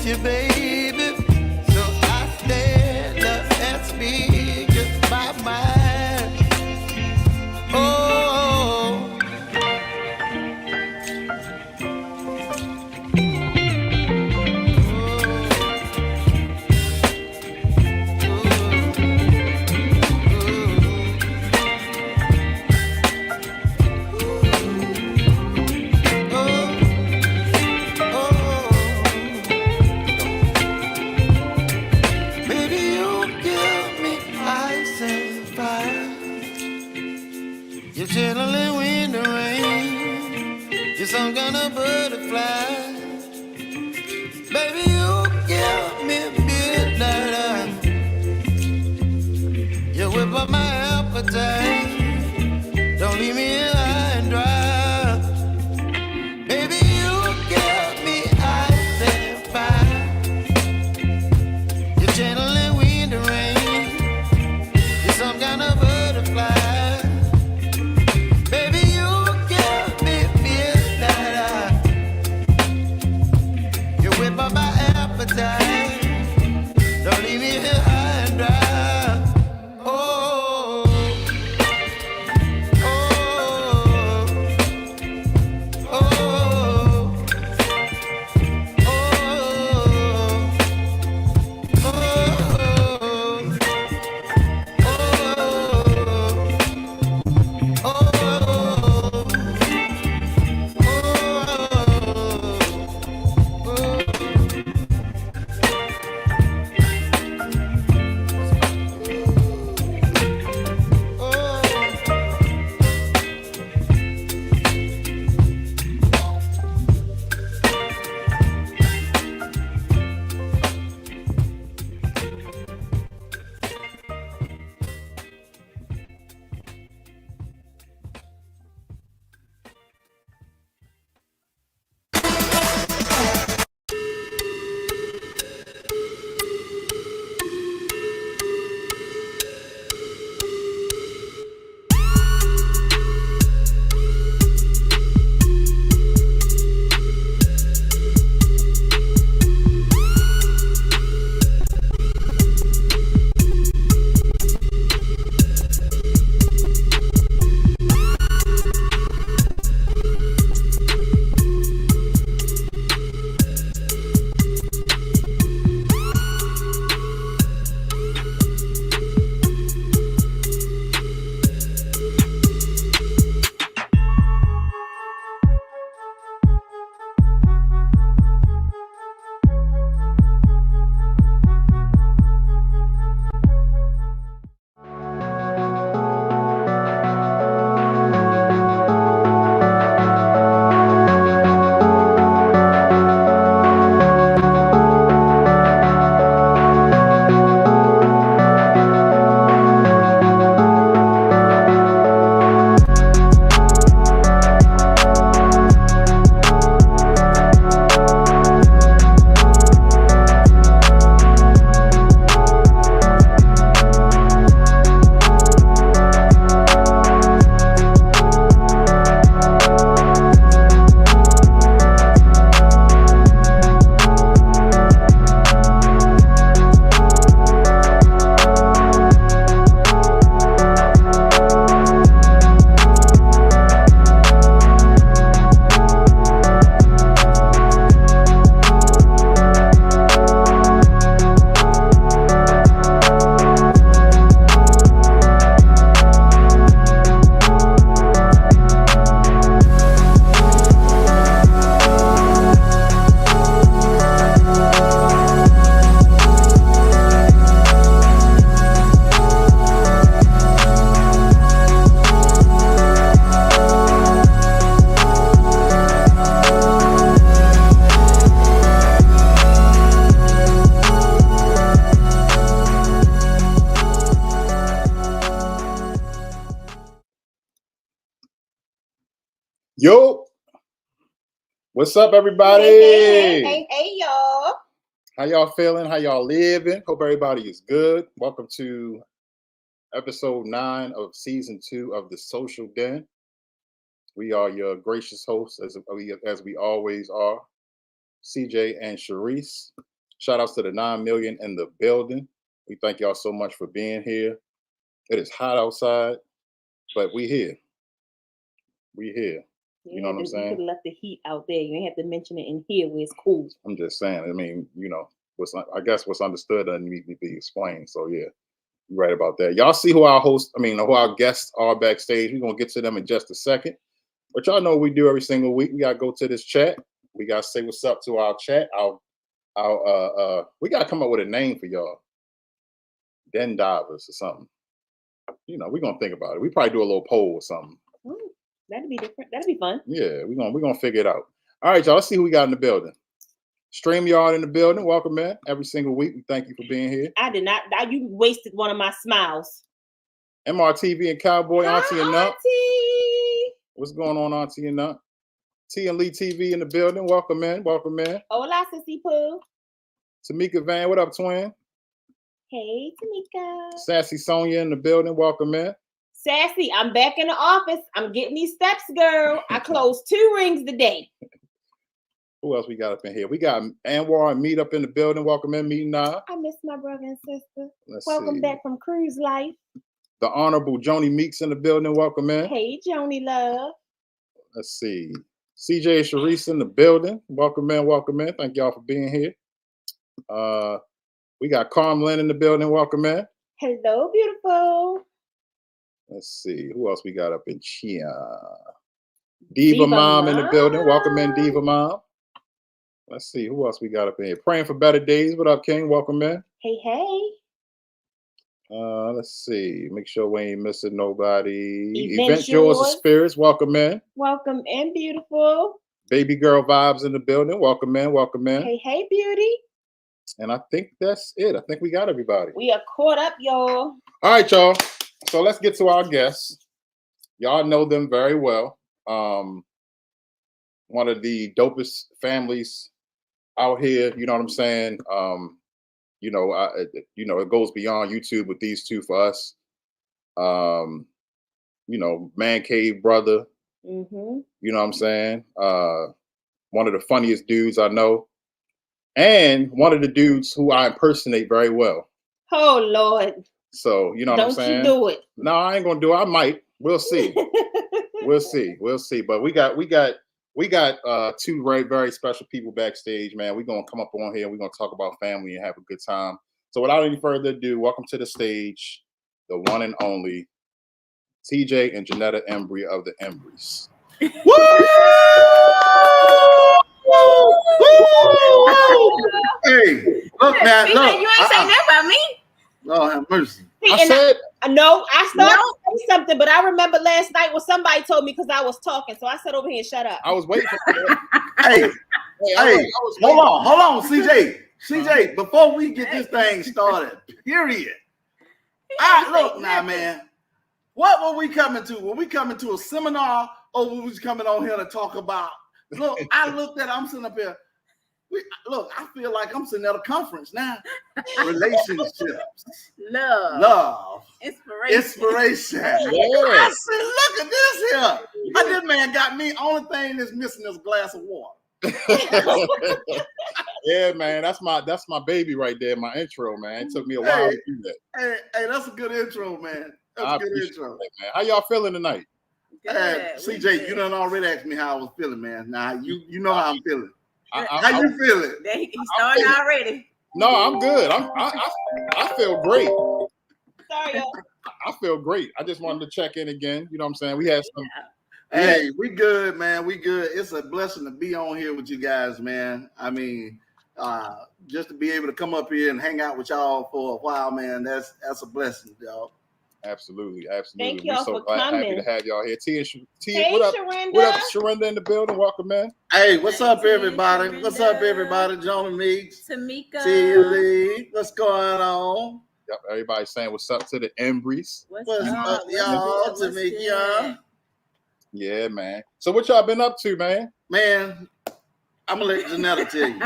you, baby. So I stand up and speak my mind. Oh, baby, you give me ice and fire. You're channeling wind and rain. You're some kind of butterfly. Baby, you give me midnight. You whip up my appetite. Don't leave me here high and dry. Baby, you give me ice and fire. You're channeling wind and rain. You're some kind of butterfly. Baby, you give me midnight. You whip up my appetite. Don't leave me here high and dry. Oh, oh, oh, oh, Yo, what's up, everybody? Hey, y'all. How y'all feeling? How y'all living? Hope everybody is good. Welcome to episode 9 of season 2 of the Social Den. We are your gracious hosts, as we always are, CJ and Sharice. Shout outs to the 9 million in the building. We thank y'all so much for being here. It is hot outside, but we here. We here. You know what I'm saying? You could have left the heat out there. You ain't have to mention it in here where it's cool. I'm just saying. I mean, I guess what's understood doesn't need to be explained. So yeah, you're right about that. Y'all see who our guests are backstage. We're gonna get to them in just a second. But y'all know what we do every single week. We gotta go to this chat. We gotta say what's up to our chat. We gotta come up with a name for y'all. Den Divers or something. We're gonna think about it. We probably do a little poll or something. That'd be different. That'd be fun. Yeah, we're gonna figure it out. All right, y'all. Let's see who we got in the building. StreamYard in the building. Welcome, man. Every single week. We thank you for being here. I did not. You wasted one of my smiles. MRTV and Cowboy, Hi, Auntie and Nut. Auntie. What's going on, Auntie and Nut? T and Lee TV in the building. Welcome, man. Welcome, man. Hola, Sissy Pooh. Tamika Van. What up, twin? Hey, Tamika. Sassy Sonia in the building. Welcome, man. Sassy, I'm back in the office. I'm getting these steps, girl. I closed 2 rings today. Who else we got up in here? We got Anwar and Meet up in the building. Welcome in, Meet Nah. I miss my brother and sister. Welcome back from cruise life. The Honorable Joni Meeks in the building. Welcome in. Hey, Joni love. Let's see. CJ and Sharice in the building. Welcome in, welcome in. Thank y'all for being here. We got Carmelyn in the building. Welcome in. Hello, beautiful. Let's see. Who else we got up in Chia? Diva Mom in the building. Welcome in, Diva Mom. Let's see. Who else we got up in here? Praying for Better Days. What up, King? Welcome in. Hey, hey. Let's see. Make sure we ain't missing nobody. Event Yours of Spirits. Welcome in. Welcome in, beautiful. Baby Girl Vibes in the building. Welcome in. Welcome in. Hey, hey, beauty. And I think that's it. I think we got everybody. We are caught up, y'all. All right, y'all. So let's get to our guests. Y'all know them very well. One of the dopest families out here. You know what I'm saying? It goes beyond YouTube with these two for us. Man Cave brother. Mm-hmm. You know what I'm saying? One of the funniest dudes I know. And one of the dudes who I impersonate very well. Oh, Lord. So, you know what I'm saying? Don't you do it. No, I ain't going to do it. I might. We'll see. We'll see. But we got 2 very, very special people backstage, man. We're going to come up on here. We're going to talk about family and have a good time. So without any further ado, welcome to the stage, the one and only TJ and Janetta Embry of the Embrys. Woo! Hey, look, man. See, look. you ain't say that about me. Lord have mercy. I started to say something, but I remember last night when somebody told me because I was talking, so I said over here, shut up. I was waiting for that. Hey, hold on, CJ, before we get this thing started, period. Look now, man. What were we coming to? Were we coming to a seminar or were we coming on here to talk about? Look, I'm sitting up here. I feel like I'm sitting at a conference now. Relationships. Love. Inspiration. Yeah. I said, look at this here. This man got me. Only thing that's missing is a glass of water. Yeah, man. That's my baby right there, my intro, man. It took me a while to do that. Hey, that's a good intro, man. That's a good intro. That, man. How y'all feeling tonight? CJ, you done already asked me how I was feeling, man. Now you know how I'm feeling. How you feeling? He started already. No, I'm good. I feel great. Sorry, y'all. I feel great. I just wanted to check in again. You know what I'm saying? We had some. Hey, we good, man. We good. It's a blessing to be on here with you guys, man. I mean, just to be able to come up here and hang out with y'all for a while, man. That's a blessing, y'all. Absolutely. Thank y'all We're so for coming. happy to have y'all here. T, Hey, what up? Sharonda. What up, Sharonda in the building? Welcome, man. Hey, what's up, everybody? Sharonda. What's up, everybody? Jonah Meeks, Tamika. Tia Lee. What's going on? Yep, everybody saying what's up to the Embrys. What's up, y'all? Tamika. Yeah, man. So what y'all been up to, man? Man, I'm gonna let Janetta tell you.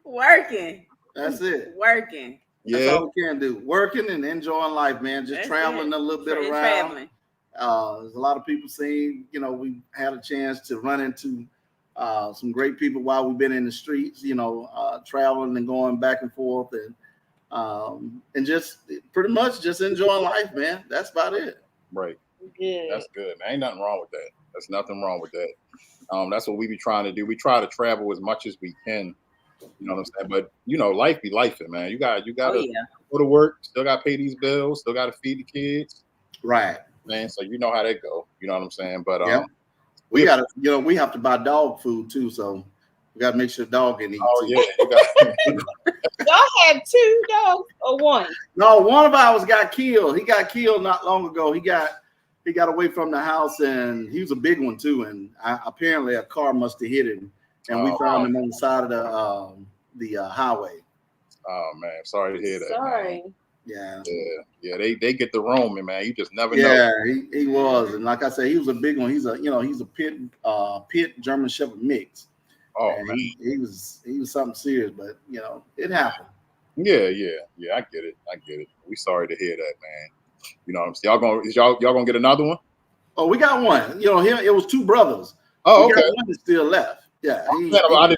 Working. That's it. Working. That's Yeah. all we can do. Working and enjoying life, man. Just That's traveling it. a little bit around. Traveling. There's a lot of people saying, we had a chance to run into some great people while we've been in the streets, traveling and going back and forth, and just pretty much just enjoying life, man. That's about it. Right. Good. That's good, man. Ain't nothing wrong with that. There's nothing wrong with that. That's what we be trying to do. We try to travel as much as we can. You know what I'm saying? But life be lifing, man. You got to go to work, still got to pay these bills, still got to feed the kids. Right. Man, so you know how that go. You know what I'm saying? But we got to, we have to buy dog food too, so we got to make sure the dog can eat. Oh too. yeah, Y'all have 2 dogs or one? No, one of ours got killed. He got killed not long ago. He got away from the house, and he was a big one too. And apparently a car must have hit him, and we found him on the side of the highway. Oh man, sorry to hear that. Sorry. Man. Yeah. They get the roaming, man. You just never know. Yeah, he was, and like I said, he was a big one. He's a pit German Shepherd mix. Oh and man, he was something serious, but it happened. Yeah. I get it. We sorry to hear that, man. You know what I'm saying? Y'all gonna get another one? Oh, we got one. It was 2 brothers. Oh, we okay. got one that's still left. Yeah. I didn't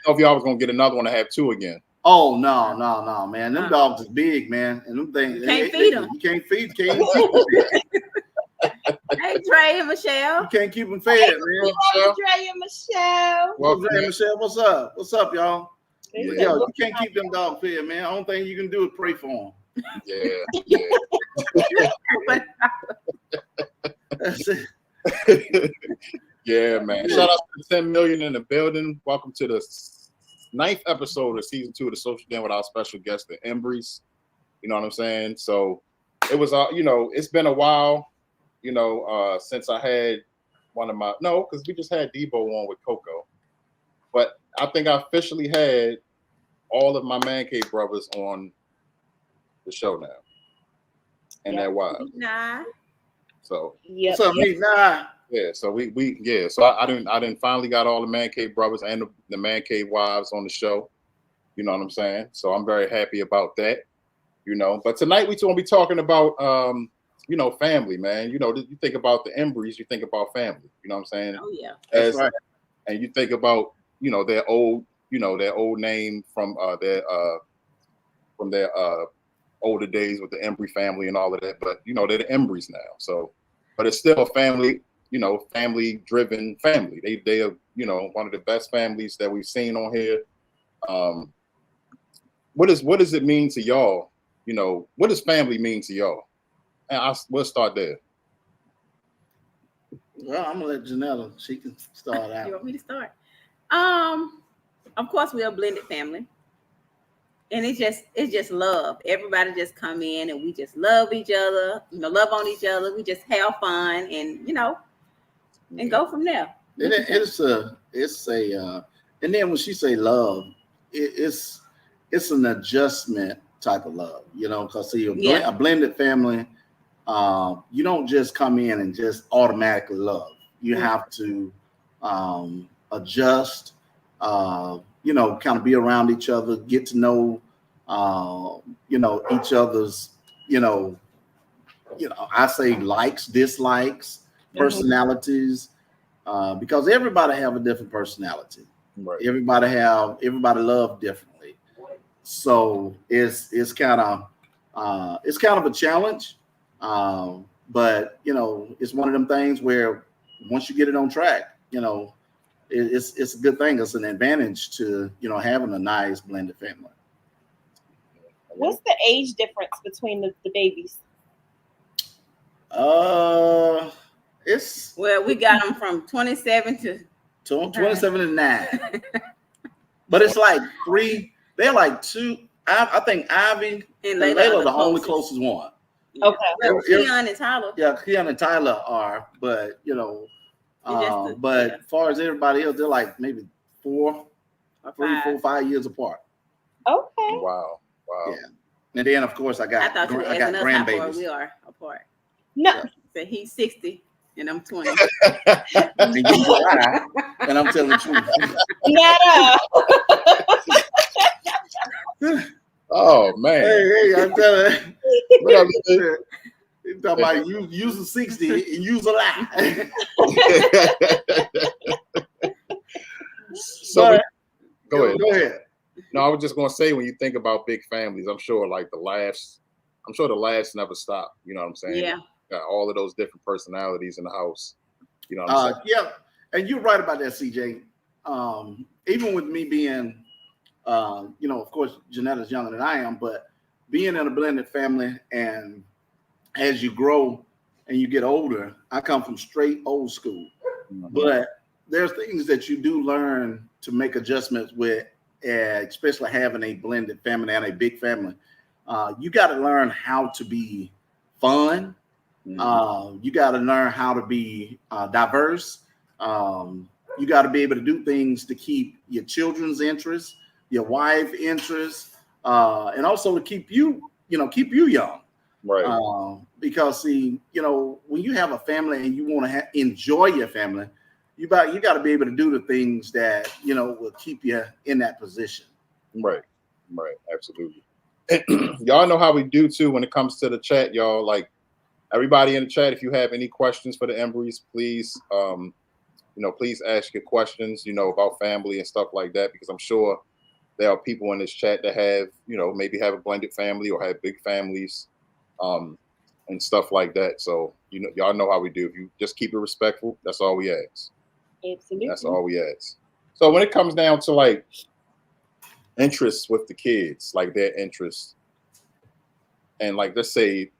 know if y'all was gonna get another one to have 2 again. Oh no, man! Them dogs is big, man, and them things Can't feed them. You can't feed. Can't keep them. Hey, Trey and Michelle. You can't keep them fed, man. Dre and Michelle. Welcome, Hey, Michelle, what's up? What's up, y'all? Yeah. Yo, you can't keep them dogs fed, man. Only thing you can do is pray for them. Yeah. That's it. Yeah, man. Shout out to 10 million in the building. Welcome to the 9th episode of season 2 of the Social Den with our special guest, the Embreeze. You know what I'm saying? So it was, it's been a while, since I had because we just had Debo on with Coco. But I think I officially had all of my Man Cave brothers on the show now. And their wives. Nah. So Yep. What's up, Meek? Nah. yeah, so so I didn't finally got all the Man Cave brothers and the Man Cave wives on the show. You know what I'm saying? So I'm very happy about that. But tonight we're going to be talking about family, man. You think about the Embreeze, you think about family. You know what I'm saying? Oh yeah. That's right. And you think about their old name from their older days with the Embry family and all of that. But they're the Embreeze now. So, but it's still a family. Family driven family. They are one of the best families that we've seen on here. What does it mean to y'all? What does family mean to y'all? And we'll start there. Well, I'm gonna let Janella. She can start out. You want me to start? Of course, we're a blended family, and it's just love. Everybody just come in and we just love each other. Love on each other. We just have fun, and and go from there. It's a and then when she say love, it's an adjustment type of love, because see, a blended family, you don't just come in and just automatically love. You have to adjust, kind of be around each other, get to know, each other's, I say likes, dislikes, personalities, because everybody have a different personality. Right. Everybody love differently. So it's kind of a challenge, but it's one of them things where once you get it on track, it's a good thing. It's an advantage to having a nice blended family. What's the age difference between the babies? We got them from 27 to 27 and 9, but it's like 3. They're like 2. I think Ivy and Layla are the only closest one. Okay. Well, Keon and Tyler. Yeah, Keon and Tyler are, but but as far as everybody else, they're like maybe 4, 5 years apart. Okay. Wow. Yeah. And then of course I got grandbabies. We are apart. No. So he's 60 and I'm 20. And you lie, and I'm telling the truth. Not Oh man. Hey, I'm telling you. What up, man? You talking about use a 60 and use a lie. So go ahead. No, I was just gonna say, when you think about big families, I'm sure like the laughs never stop. You know what I'm saying? Yeah. Got all of those different personalities in the house. You know what I'm saying? Yeah, and you're right about that, CJ. Even with me being, of course, Janetta's younger than I am, but being in a blended family, and as you grow and you get older, I come from straight old school. Mhm. But there's things that you do learn to make adjustments with, especially having a blended family and a big family. You got to learn how to be fun. You got to learn how to be diverse. You got to be able to do things to keep your children's interests, your wife interests, and also to keep you young. Right. Because see, when you have a family and you want to enjoy your family, you got to be able to do the things that will keep you in that position. Right. Absolutely. Y'all know how we do too when it comes to the chat, y'all. Like, everybody in the chat, if you have any questions for the Embreys, please, please ask your questions, about family and stuff like that, because I'm sure there are people in this chat that have, maybe have a blended family or have big families, and stuff like that. So, y'all know how we do. If you just keep it respectful, that's all we ask. Absolutely. That's all we ask. So when it comes down to like interests with the kids, like their interests, and like let's say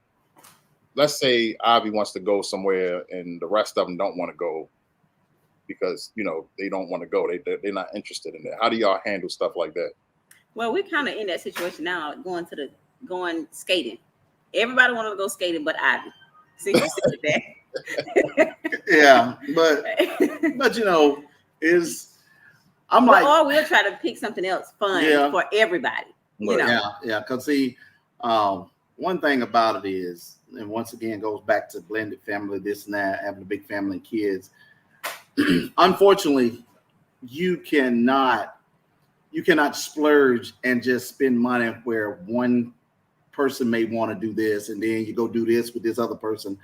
Ivy wants to go somewhere and the rest of them don't want to go because they don't want to go. They're not interested in that. How do y'all handle stuff like that? Well, we're kind of in that situation now, going skating. Everybody wanted to go skating but Ivy. See, you said that. Yeah, but I'm like, or we'll try to pick something else fun for everybody. Yeah, because see, one thing about it is, and once again goes back to blended family, this and that, having a big family and kids. Unfortunately, you cannot splurge and just spend money where one person may want to do this and then you go do this with this other person.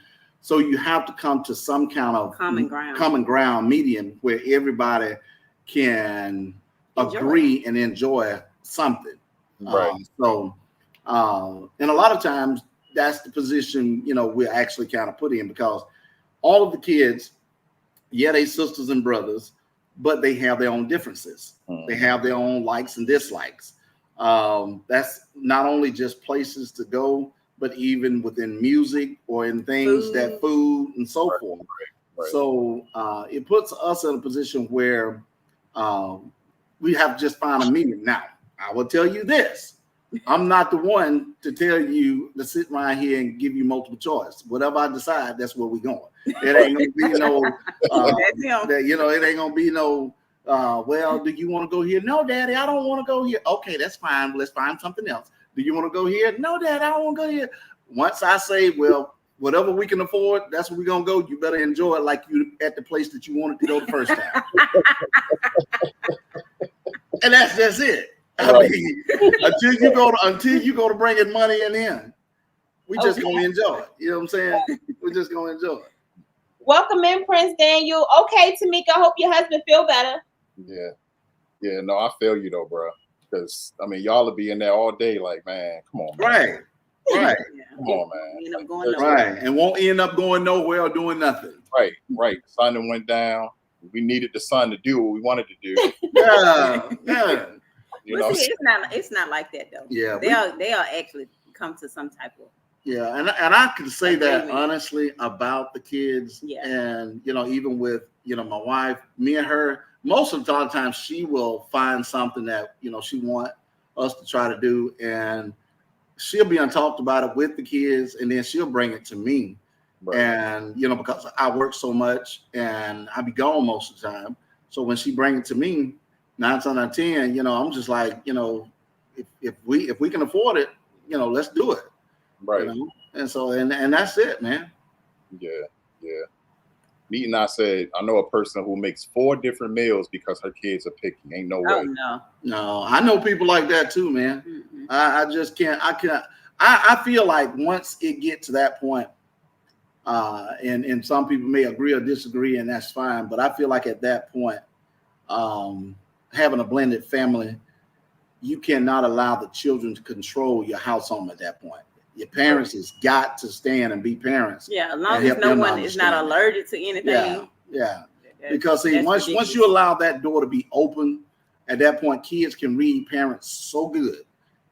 So you have to come to some kind of common ground medium where everybody can agree and enjoy something. Right. And a lot of times that's the position, we're actually kind of put in, because all of the kids, they sisters and brothers, but they have their own differences. They have their own likes and dislikes. That's not only just places to go, but even within music or in things food and so forth. Right. So it puts us in a position where we have just found a meeting. Now, I will tell you this. I'm not the one to tell you to sit right here and give you multiple choice. Whatever I decide, that's where we're going. It ain't gonna be no it ain't gonna be no well, do you want to go here? No, Daddy, I don't want to go here. Okay, that's fine. Let's find something else. Do you want to go here? No, Dad, I don't want to go here. Once I say, well, whatever we can afford, that's where we're gonna go. You better enjoy it like you at the place that you wanted to go the first time. And that's just it. I mean, until you go to bringing money in, we just gonna enjoy it. You know what I'm saying? We're just gonna enjoy it. Welcome in, Prince Daniel. Okay, Tamika, I hope your husband feel better. Yeah. No, I feel you though, bro. Because y'all will be in there all day, like, man, come on, man. Right. Come on, man. End up going nowhere. Right, and won't end up going nowhere or doing nothing. Right. The sun that went down. We needed the sun to do what we wanted to do. Yeah. It's not like that though. Yeah, they'll actually come to some type of. Yeah, and I can say that honestly about the kids. Yeah. And even with my wife, me and her, most of the time she will find something that she want us to try to do, and she'll be talked about it with the kids, and then she'll bring it to me. Right. And because I work so much and I be gone most of the time, so when she bring it to me, 9 times out of 10, I'm just like, if we can afford it, let's do it. Right. And so and that's it, man. Yeah. Meet and I said, I know a person who makes 4 different meals because her kids are picky. Ain't no way. No, I know people like that too, man. Mm-hmm. I just can't. I feel like once it gets to that point, and some people may agree or disagree, and that's fine. But I feel like at that point, having a blended family, you cannot allow the children to control your household at that point. Your parents has got to stand and be parents. Yeah, as long as no one is not allergic to anything. Yeah. Because see, once you allow that door to be open, at that point, kids can read parents so good,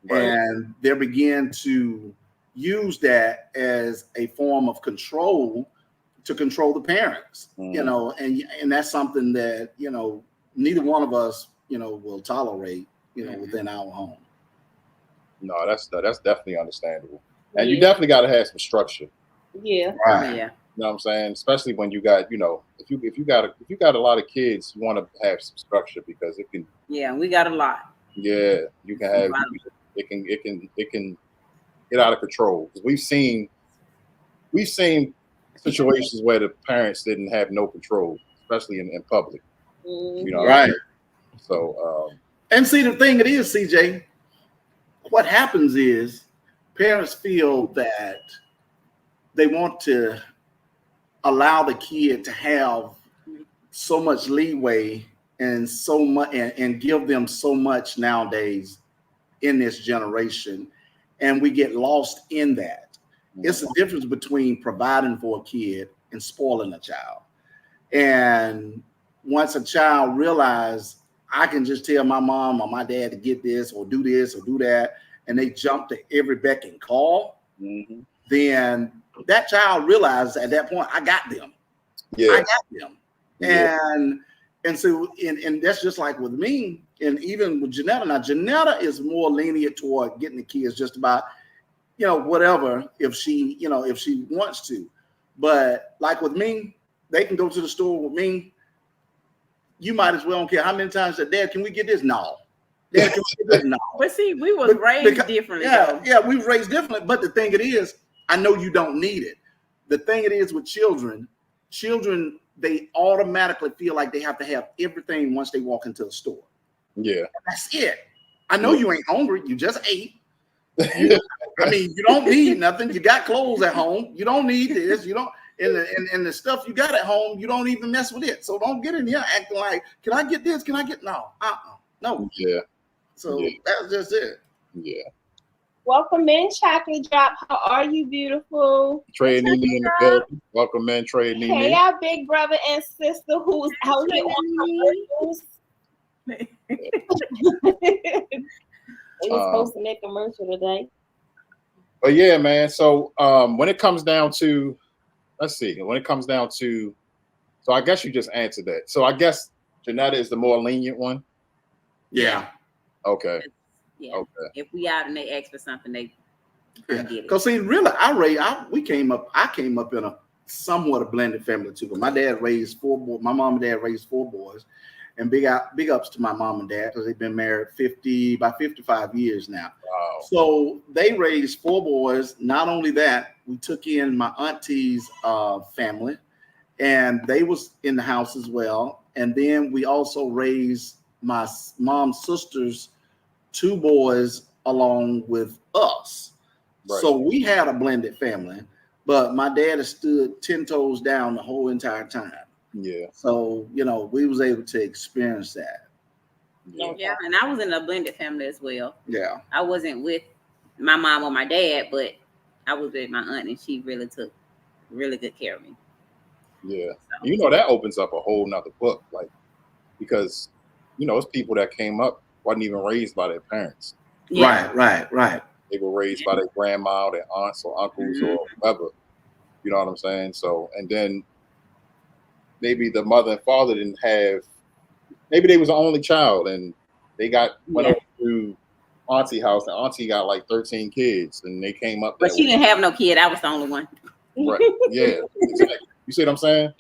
and they begin to use that as a form of control to control the parents. You know, and that's something that neither one of us will tolerate. Within our home. No, that's definitely understandable, and you definitely got to have some structure. Yeah. Right. Yeah. You know what I'm saying? Especially when you got, if you got a lot of kids, you want to have some structure because it can. Yeah, we got a lot. Yeah, you can have. It can get out of control. Because we've seen situations where the parents didn't have no control, especially in public. Right. So. And see, the thing it is, CJ, what happens is parents feel that they want to allow the kid to have so much leeway and so much and give them so much nowadays in this generation. And we get lost in that. It's the difference between providing for a kid and spoiling a child. And once a child realizes, I can just tell my mom or my dad to get this or do that, and they jump to every beck and call, then that child realizes at that point, I got them. Yeah. I got them. And so and that's just like with me, and even with Janetta. Now, Janetta is more lenient toward getting the kids just about, whatever, if she wants to. But like with me, they can go to the store with me. You might as well don't care how many times said, Dad, can we get this? No. Dad, can we get this? No. But see, we was raised differently. Yeah, we were raised differently. But the thing it is, I know you don't need it. The thing it is with children, they automatically feel like they have to have everything once they walk into a store. Yeah. And that's it. I know you ain't hungry. You just ate. I mean, you don't need nothing. You got clothes at home. You don't need this. You don't. And the stuff you got at home, you don't even mess with it. So don't get in here acting like, can I get this? Can I get no? No. Yeah. So that's just it. Yeah. Welcome in, Chocolate Drop. How are you, beautiful? Trey Nene in the building. Welcome in, Trey Nene. Hey, our big brother and sister who's out here on commercials. They were supposed to make a commercial today. But yeah, man. So when it comes down to, so I guess you just answered that. So I guess Janetta is the more lenient one. Yeah. Okay. Yeah. Okay. If we out and they ask for something, they get it. Because see, really, I came up in a somewhat a blended family too. But my dad raised 4 boys. My mom and dad raised 4 boys. And big ups to my mom and dad because they've been married 55 years now. Wow. So they raised 4 boys. Not only that, we took in my auntie's family, and they was in the house as well. And then we also raised my mom's sister's 2 boys along with us. Right. So we had a blended family, but my dad has stood 10 toes down the whole entire time. Yeah. So, we was able to experience that. Yeah, and I was in a blended family as well. Yeah. I wasn't with my mom or my dad, but I was with my aunt, and she really took really good care of me. Yeah. So, that opens up a whole nother book, like, because, it's people that came up, wasn't even raised by their parents. Yeah. Right. They were raised by their grandma, or their aunts or uncles or whoever. You know what I'm saying? So, and then maybe the mother and father didn't have, maybe they was the only child and they went up to auntie house and auntie got like 13 kids and they came up. But she didn't have no kid. I was the only one. Right. Yeah. Exactly. You see what I'm saying?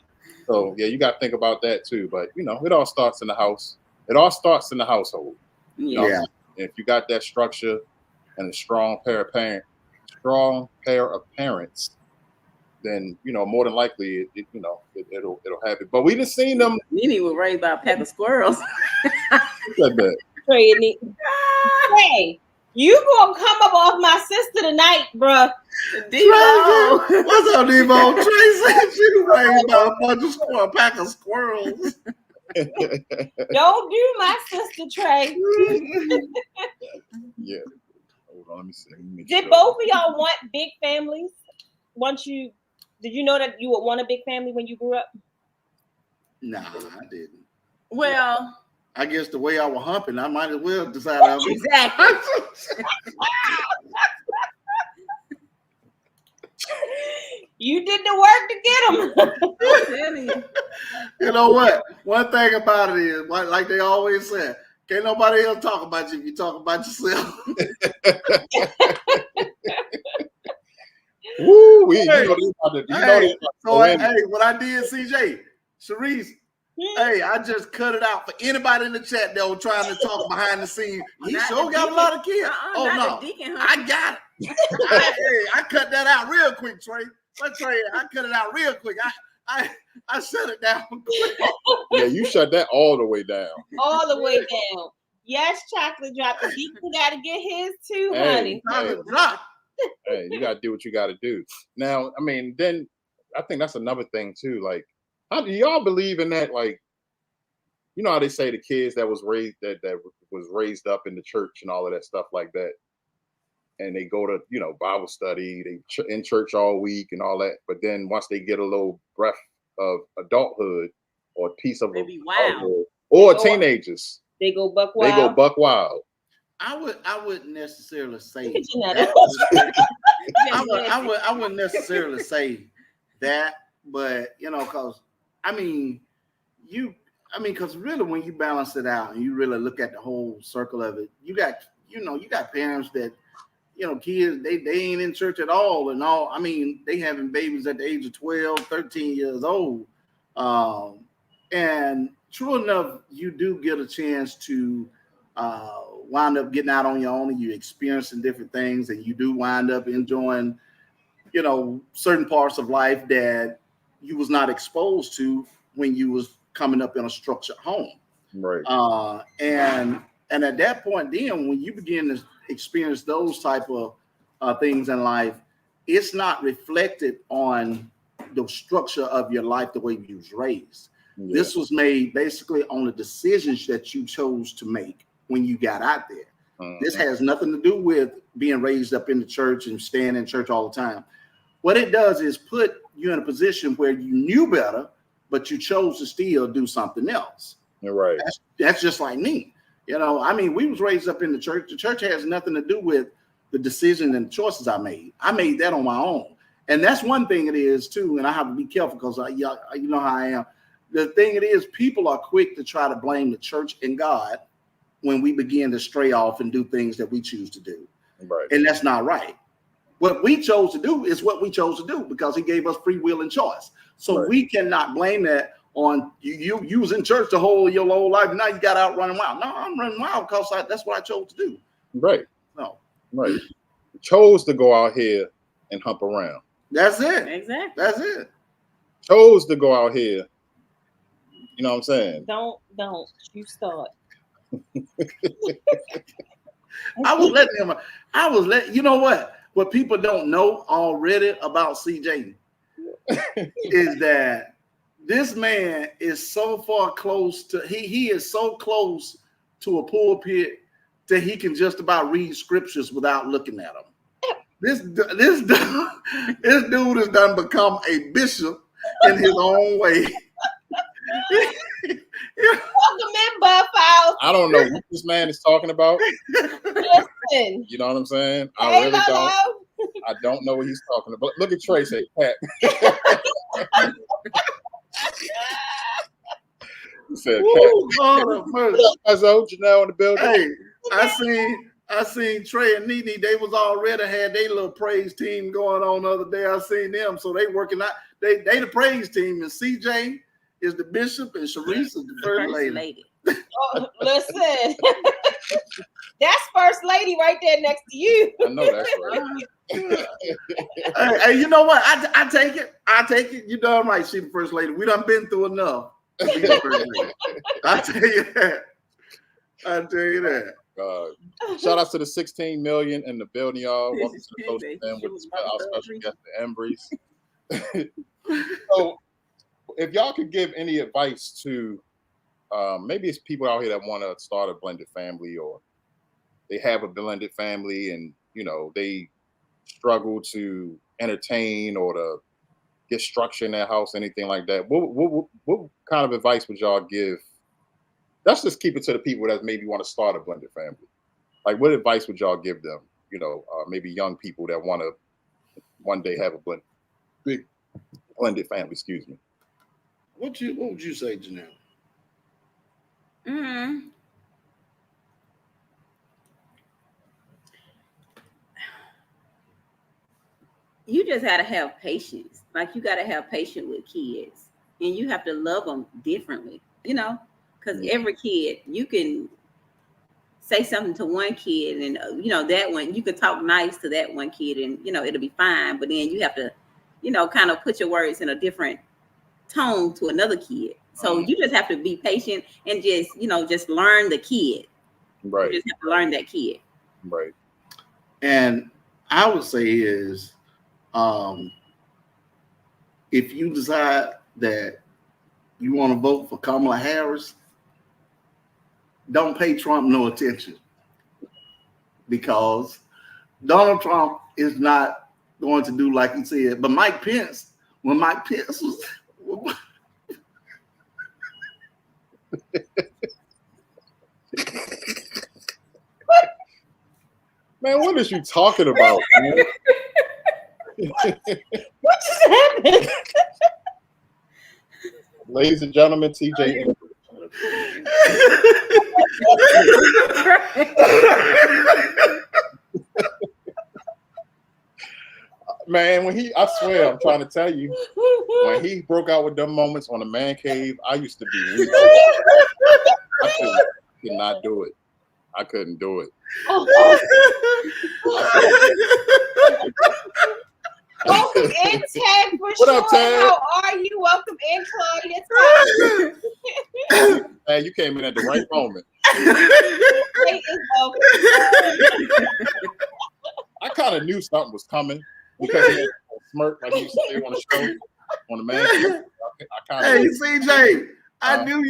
So yeah, you got to think about that too. But it all starts in the house. It all starts in the household. Yeah. If you got that structure and a strong pair of parents, then more than likely it'll happen. But we didn't seen them. Nene was raised by a pack of squirrels. Hey, you gonna come up off my sister tonight, bruh? Devo. What's up, Devo? Trey said she was raised by a pack of squirrels. Don't do my sister, Trey. Yeah. Hold on, let me see. Let me make Did sure. both of y'all want big families? Did you know that you would want a big family when you grew up? Nah, I didn't. Well, I guess the way I was humping, I might as well decide I was. exactly. You did the work to get them. I'm telling you. You know what? One thing about it is, like they always say, can't nobody else talk about you if you talk about yourself. Woo, you Hey, know they about to, Hey, so go in. hey, what I did, CJ, Sharice, hey, I just cut it out for anybody in the chat that was trying to talk behind the scenes. He Not sure the got a deacon. lot of kids. Oh not no, the deacon, huh? I got it. I cut that out real quick, Trey. But Trey, I cut it out real quick. I shut it down quick. Yeah, you shut that all the way down. All the way down. Yes, chocolate drop. The deacon got to get his too, Hey. honey. Time to drop. Hey, you gotta do what you gotta do. Now, I mean, then I think that's another thing too. Like, how do y'all believe in that? Like, you know how they say the kids that was raised up in the church and all of that stuff like that, and they go to Bible study, they in church all week and all that, but then once they get a little breath of adulthood or a piece of They be wild. or They go- teenagers, They go buck they wild. go buck wild. I wouldn't necessarily say Janetta. I wouldn't necessarily say that, but because because really when you balance it out and you really look at the whole circle of it, you got parents that kids they ain't in church at all and all. I mean, they having babies at the age of 12, 13 years old. And true enough, you do get a chance to wind up getting out on your own and you're experiencing different things and you do wind up enjoying, certain parts of life that you was not exposed to when you was coming up in a structured home. Right. And at that point, then when you begin to experience those type of things in life, it's not reflected on the structure of your life the way you was raised. Yeah. This was made basically on the decisions that you chose to make when you got out there. This has nothing to do with being raised up in the church and staying in church all the time. What it does is put you in a position where you knew better, but you chose to still do something else. You're right. That's just like me. We was raised up in the church. The church has nothing to do with the decisions and choices I made. I made that on my own. And that's one thing it is too. And I have to be careful because you know how I am. The thing it is, people are quick to try to blame the church and God when we begin to stray off and do things that we choose to do. Right. And that's not right. What we chose to do is what we chose to do because he gave us free will and choice. So Right. we cannot blame that on you. You was in church your whole life. Now you got out running wild. No, I'm running wild because that's what I chose to do. Right. No, Right. You chose to go out here and hump around. that's it. Exactly. That's it. Chose to go out here. You know what I'm saying? Don't you start. I was letting you know what people don't know already about CJ is that this man is so far close to he is so close to a pulpit that he can just about read scriptures without looking at them. This dude has done become a bishop in his own way. Welcome in, Buffalo. I don't know what this man is talking about. Listen. You know what I'm saying? I Hey, really don't. Lolo. I don't know what he's talking about. Look at Trey say, Pat. He said, Woo, Lord of mercy. Pat. Janelle in the building. Hey, I seen Trey and Nene. They was already had their little praise team going on the other day. I seen them, so they working out. They the praise team, and CJ is the bishop, and Sharice is the first lady. Oh, listen. That's first lady right there next to you. I know that's right. Hey, you know what? I take it. I take it. You done right. She the first lady. We done been through enough. to be the first lady. I tell you that. I tell you that. Shout out to the 16 million in the building, y'all. Welcome to the Social Stand with our special guest, the Embreeze. So, if y'all could give any advice to maybe it's people out here that want to start a blended family, or they have a blended family and, you know, they struggle to entertain or to get structure in their house, anything like that. What kind of advice would y'all give? Let's just keep it to the people that maybe want to start a blended family. Like, what advice would y'all give them? You know, maybe young people that want to one day have a big blended family. Excuse me. What would you say, Janelle? You just gotta have patience. Like, you gotta have patience with kids, and you have to love them differently. You know, because every kid, you can say something to one kid, and you know, that one, you could talk nice to that one kid, and you know, it'll be fine. But then you have to, you know, kind of put your words in a different tone to another kid. So you just have to be patient and just, you know, just learn the kid. Right. You just have to learn that kid. Right. And I would say is, if you decide that you want to vote for Kamala Harris, don't pay Trump no attention, because Donald Trump is not going to do like he said. But Mike Pence, when Mike Pence was Man, what is you talking about, man? What just happened? Ladies and gentlemen, TJ. Man, I swear, I'm trying to tell you, when he broke out with them moments on the man cave, I used to be weak. I could not do it. I couldn't do it. Welcome in, Ted. For What sure. up, Ted? How are you? Welcome in, Claudia. Man, you came in at the right moment. I kind of knew something was coming because he had a smirk like he used to say on the show on the man cave. Hey, CJ, I knew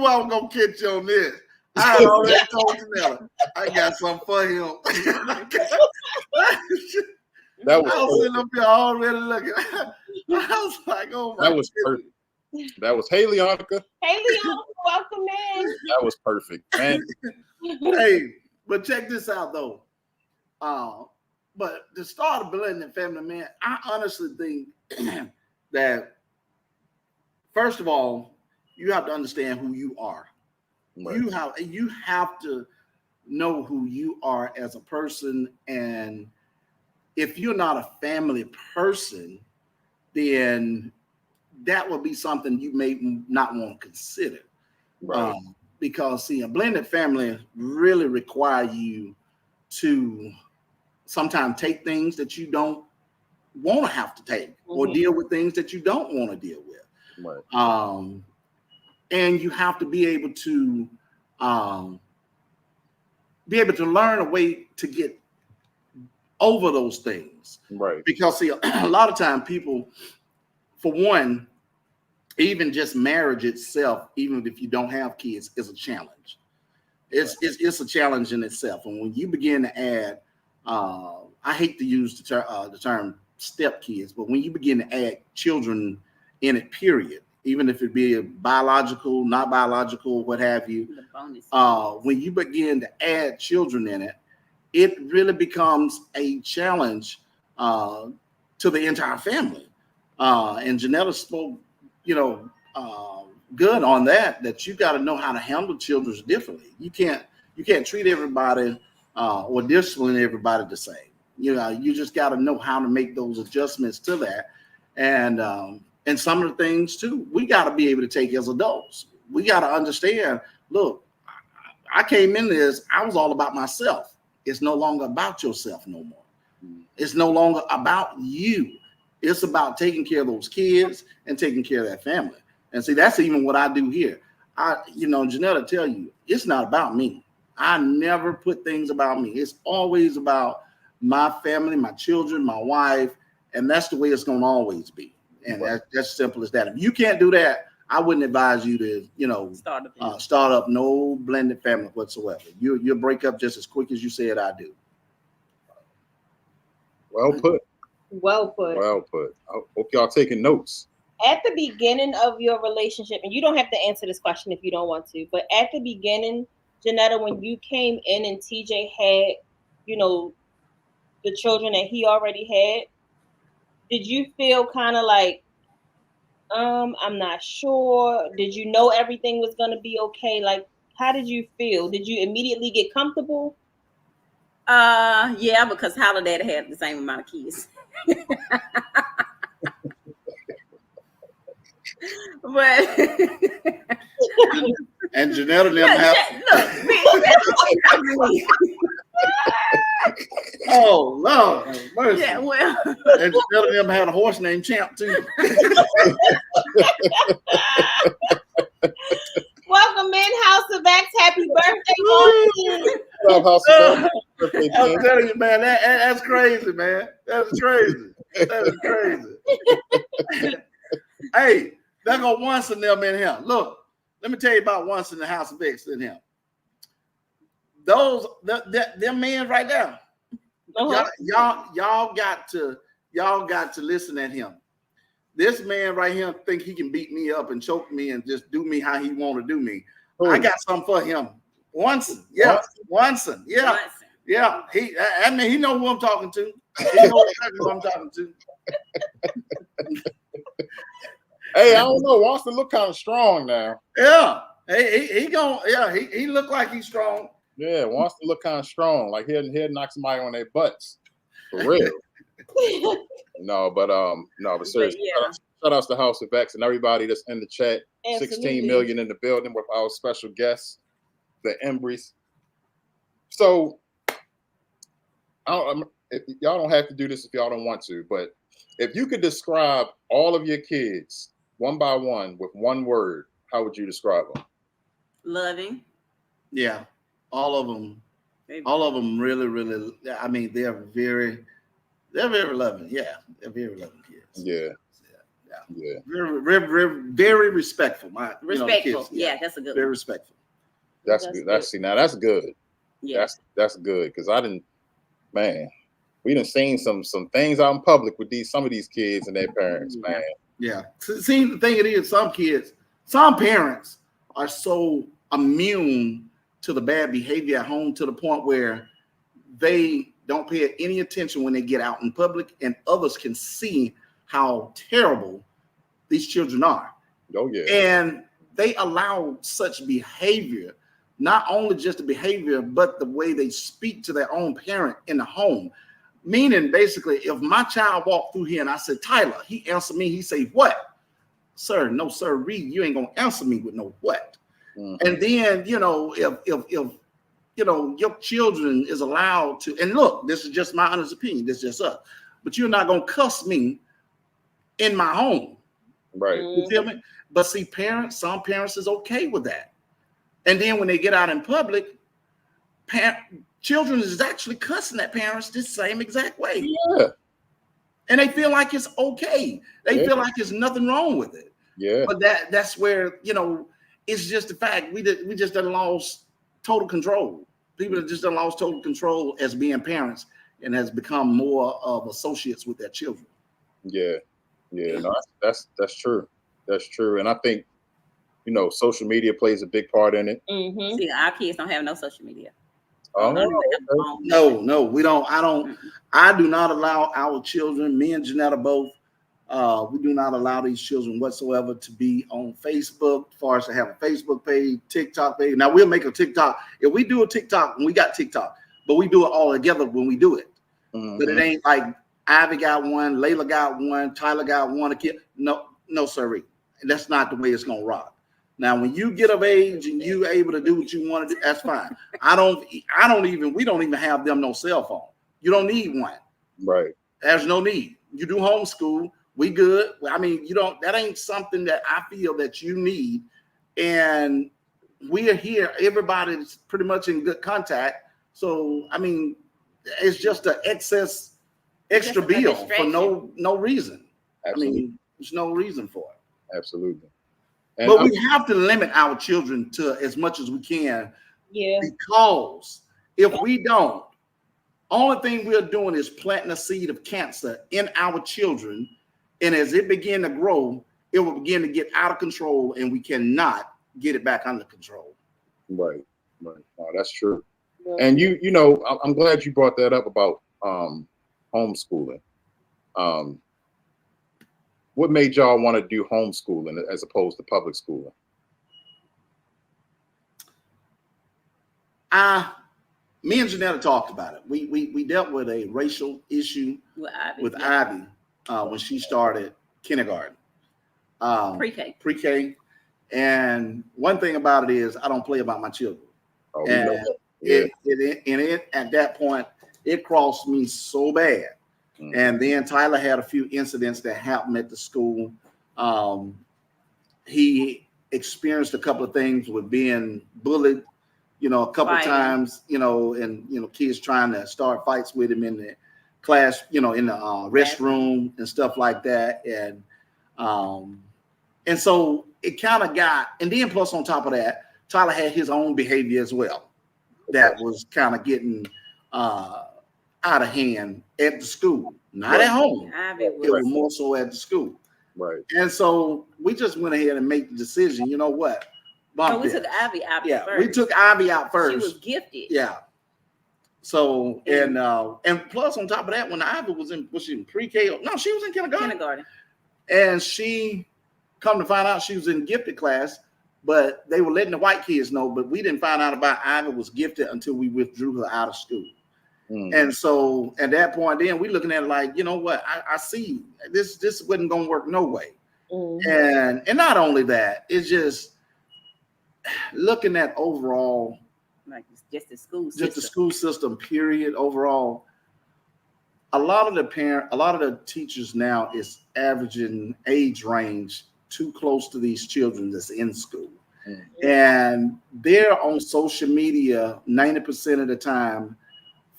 I was gonna catch you on this. I had already told Janelle, I got something for him. That was I was sitting up here already looking. I was like, oh my. That was perfect. That was Haley Annika. Haley, welcome in. That was perfect, man. Hey, but check this out though. But to start a blended family, man, I honestly think that first of all, you have to understand who you are. Right. You have to know who you are as a person, and if you're not a family person, then that would be something you may not want to consider. Right. Because see, a blended family really require you to sometimes take things that you don't want to have to take, or deal with things that you don't want to deal with. Right. And you have to be able to learn a way to get over those things. Right. Because see, a lot of time people, for one, even just marriage itself, even if you don't have kids, is a challenge. It's a challenge in itself. And when you begin to add, I hate to use the term step kids, but when you begin to add children in it, period, even if it be a biological, not biological, what have you, when you begin to add children in it, it really becomes a challenge to the entire family. And Janetta spoke, good on that you got to know how to handle children differently. You can't treat everybody or discipline everybody the same. You just got to know how to make those adjustments to that. And some of the things too, we got to be able to take as adults. We got to understand, look, I came in this, I was all about myself. It's no longer about yourself no more. It's no longer about you. It's about taking care of those kids and taking care of that family. And see, that's even what I do here. Janetta tell you, it's not about me. I never put things about me. It's always about my family, my children, my wife, and that's the way it's going to always be. And that's simple as that. If you can't do that, I wouldn't advise you to, start up no blended family whatsoever. You'll break up just as quick as you said I do. Well put. Well put. Well put. I hope y'all taking notes. At the beginning of your relationship, and you don't have to answer this question if you don't want to, but at the beginning, Janetta, when you came in and TJ had, the children that he already had, did you feel kind of like, I'm not sure? Did you know everything was going to be okay? Like, how did you feel? Did you immediately get comfortable? Yeah, because Holiday had the same amount of kids. But and Janetta didn't have. Oh Lord, mercy. Yeah, well, and Janetta didn't have a horse named Champ too. Welcome in, House of X. Happy birthday, House of X. I'm telling you, man, that's crazy, man. That's crazy. That is crazy. Hey, there go once in them in here. Look, let me tell you about once in the House of X in here. Them men right there. Uh-huh. Y'all got to listen at him. This man right here think he can beat me up and choke me and just do me how he want to do me. Ooh. I got something for him. Once, yeah, once, yeah. Yeah, he know who I'm talking to. He knows exactly who I'm talking to. Hey, I don't know. Watson look kind of strong now. Yeah, he look like he's strong. Yeah, wants to look kind of strong, like he'll knock somebody on their butts. For real. But seriously, yeah. shout outs to House of X and everybody that's in the chat. Absolutely. 16 million in the building with our special guests, the Embries. So y'all don't have to do this if y'all don't want to, but if you could describe all of your kids one by one with one word, how would you describe them? Loving. Yeah, all of them. All of them really, really. I mean, they're very loving. Yeah, they're very loving kids. Yeah. Very respectful. Respectful. Kids, yeah, that's a good. Very one. respectful. That's good. That's good. Yeah. That's good because we done seen some things out in public with some of these kids and their parents, man. Yeah. See, the thing it is, some parents are so immune to the bad behavior at home to the point where they don't pay any attention when they get out in public, and others can see how terrible these children are. Oh yeah. And they allow such behavior, not only just the behavior, but the way they speak to their own parent in the home. Meaning, basically, if my child walked through here and I said, Tyler, he answered me, he say, what? Sir, no, sir, Reed, you ain't gonna answer me with no what. Mm-hmm. And then, if your children is allowed to, and look, this is just my honest opinion, this is just us, but you're not gonna cuss me in my home. Right. You feel me? But see, some parents is okay with that. And then when they get out in public, children is actually cussing at parents the same exact way. Yeah. And they feel like it's okay. They feel like there's nothing wrong with it. Yeah. But that's where, it's just the fact we just done lost total control. People have just done lost total control as being parents and has become more of associates with their children. Yeah. Yeah. No, that's true. That's true. And I think, social media plays a big part in it. Mm-hmm. See, our kids don't have no social media. Oh, no, we don't. I do not allow our children, me and Janetta both, we do not allow these children whatsoever to be on Facebook, as far as to have a Facebook page, TikTok page. Now we'll make a TikTok. If we do a TikTok, we got TikTok, but we do it all together when we do it. Mm-hmm. But it ain't like Ivy got one, Layla got one, Tyler got one, a kid. No, sirree. That's not the way it's gonna rock. Now, when you get of age and you able to do what you want to do, that's fine. We don't even have them no cell phone. You don't need one. Right. There's no need. You do homeschool. We good. I mean, that ain't something that I feel that you need. And we are here. Everybody's pretty much in good contact. So, I mean, it's just an extra bill for no reason. Absolutely. I mean, there's no reason for it. Absolutely. And but we have to limit our children to as much as we can. Yeah. Because if we don't, only thing we're doing is planting a seed of cancer in our children. And as it begin to grow, it will begin to get out of control, and we cannot get it back under control. Right. No, that's true. And you know, I'm glad you brought that up about homeschooling. What made y'all want to do homeschooling as opposed to public schooling? Me and Janetta talked about it. We dealt with a racial issue with Ivy when she started kindergarten, pre-K. And one thing about it is I don't play about my children. Oh, and it at that point, it crossed me so bad. Mm-hmm. And then Tyler had a few incidents that happened at the school. He experienced a couple of things with being bullied, you know, a couple of times, you know, and, you know, kids trying to start fights with him in the class, you know, in the restroom and stuff like that. And so it kind of got, and then plus on top of that, Tyler had his own behavior as well that was kind of getting out of hand at the school, not at home. It was more so at the school. Right. And so we just went ahead and made the decision. You know what? So we took Ivy out first. We took Ivy out first. She was gifted. Yeah. So and plus on top of that, when Ivy was she in pre-K? No, she was in kindergarten. And she come to find out she was in gifted class, but they were letting the white kids know. But we didn't find out about Ivy was gifted until we withdrew her out of school. And so at that point, then we looking at it like, you know what? I see this wasn't gonna work no way. And not only that, it's just looking at overall, like just the school system, period. Overall, a lot of the teachers now is averaging age range too close to these children that's in school. And they're on social media 90% of the time,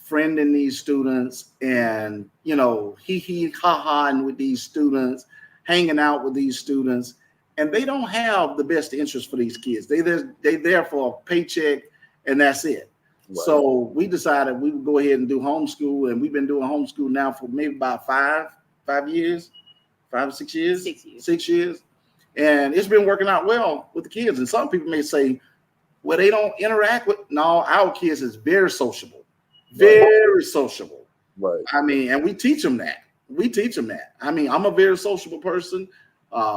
friending these students and, you know, ha-haing with these students, hanging out with these students, and they don't have the best interest for these kids. They there for a paycheck, and that's it. Right. So we decided we would go ahead and do homeschool, and we've been doing homeschool now for maybe about 5 years, 5 or 6 years. 6 years. 6 years. And it's been working out well with the kids. And some people may say, well, they don't interact with. No, our kids is very sociable. Very sociable. Right. I mean, and we teach them that. I mean, I'm a very sociable person.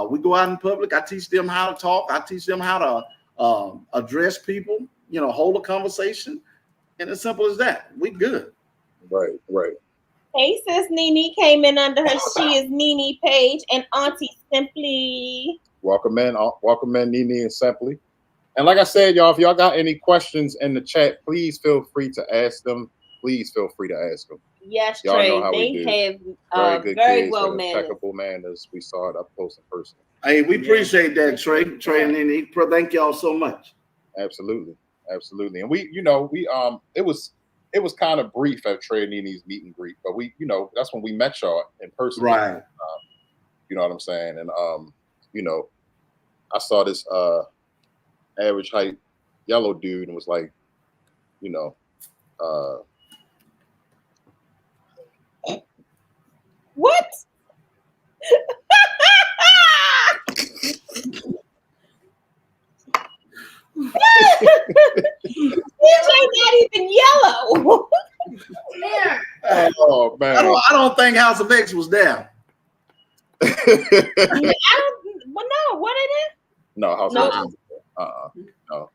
We go out in public. I teach them how to talk. I teach them how to address people, you know, hold a conversation. And as simple as that. We good. Right. Hey, sis, Nene came in under her She Is Nene page and Auntie Simply. Welcome in, Nene and Simply. And like I said, y'all, if y'all got any questions in the chat, please feel free to ask them. Yes, y'all Trey. know how they we do. have very well mannered. Impeccable manners. We saw it up close and personal. Hey, we appreciate that, Trey and Nene. Thank y'all so much. Absolutely. And we, you know, it was kind of brief at Trey and Nene's meet and greet, but we, you know, that's when we met y'all in person. Right. You know what I'm saying? And you know, I saw this average height yellow dude and was like, you know, what? CJ not even yellow. Oh man! I don't think House of X was there. Well, no, what it is? No, House of X. No.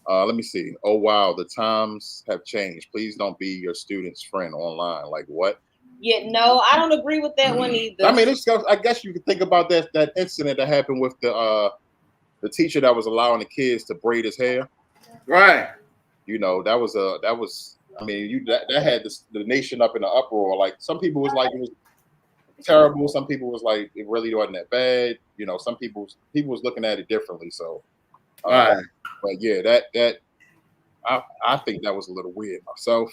Let me see. Oh wow, the times have changed. Please don't be your student's friend online. Like what? Yeah, no, I don't agree with that one either. I mean, I guess you could think about that incident that happened with the teacher that was allowing the kids to braid his hair. Right. You know, that was. I mean, that had the nation up in an uproar. Like some people was like it was terrible. Some people was like it really wasn't that bad. You know, some people was looking at it differently. So, right. But yeah, that I think that was a little weird myself.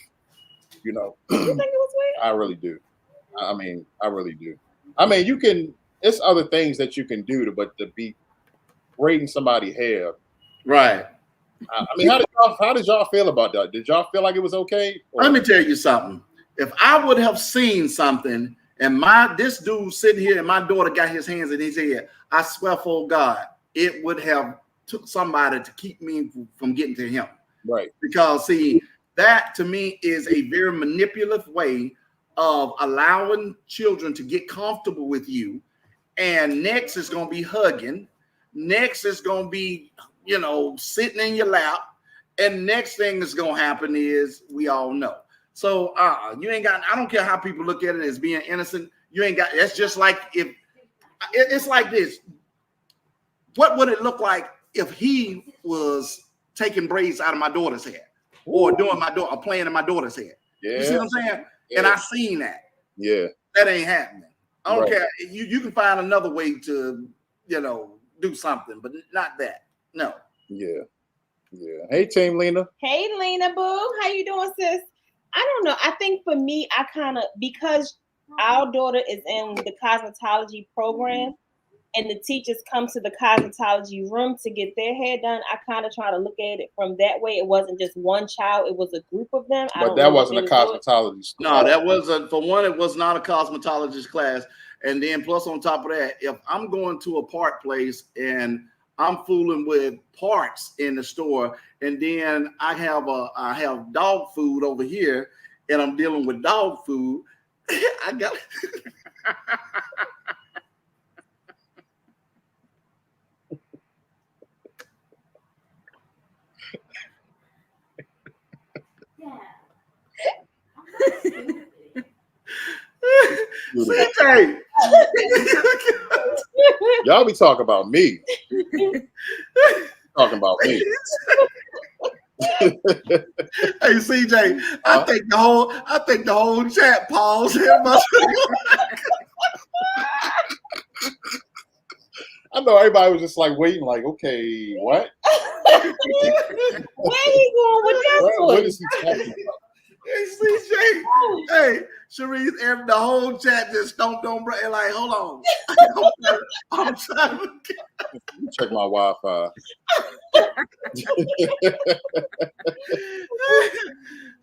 You know, you think it was weird? I really do. I mean, I really do. I mean, you can. It's other things that you can do to be braiding somebody's hair. Right. I mean, how did y'all feel about that? Did y'all feel like it was okay? Or? Let me tell you something. If I would have seen something and this dude sitting here and my daughter got his hands in his head, I swear for God, it would have took somebody to keep me from getting to him. Right. Because see, that to me is a very manipulative way of allowing children to get comfortable with you. And next is going to be hugging. Next is going to be, sitting in your lap. And next thing that's going to happen is we all know. So you ain't got, I don't care how people look at it as being innocent. You ain't got, that's just like it's like this. What would it look like if he was taking braids out of my daughter's hair or playing in my daughter's hair? Yeah. You see what I'm saying? Yeah. And I seen that. Yeah. That ain't happening. I don't care. You can find another way to, do something, but not that. No. Yeah. Yeah. Hey, Team Lena. Hey, Lena Boo. How you doing, sis? I don't know. I think for me, I kind of, because our daughter is in the cosmetology program and the teachers come to the cosmetology room to get their hair done, I kind of try to look at it from that way. It wasn't just one child. It was a group of them. But that wasn't a cosmetology school. No, that wasn't. For one, it was not a cosmetologist class. And then plus on top of that, if I'm going to a part place and I'm fooling with parts in the store, and then I have dog food over here, and I'm dealing with dog food. I got CJ. Y'all be talking about me. Talking about me. Hey CJ, I think the whole chat paused. I know everybody was just like waiting, like, okay, what? Where he going with that? What is he talking about? Hey CJ, hey Sharice, the whole chat just don't like, hold on. I'm trying to check my Wi-Fi.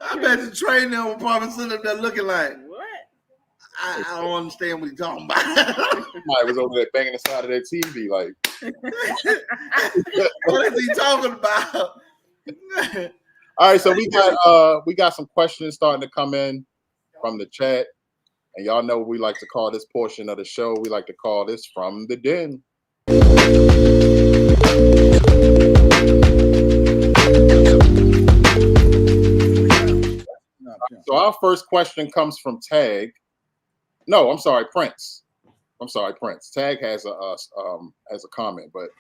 I bet the train there will probably sitting up there looking like, What? I don't understand what he's talking about. Somebody was over there banging the side of their TV, like, what is he talking about? all right, so we got some questions starting to come in from the chat, and y'all know we like to call this portion of the show. We like to call this From the Den. So our first question comes from Tag. No, I'm sorry, Prince. Prince. Tag has a comment, but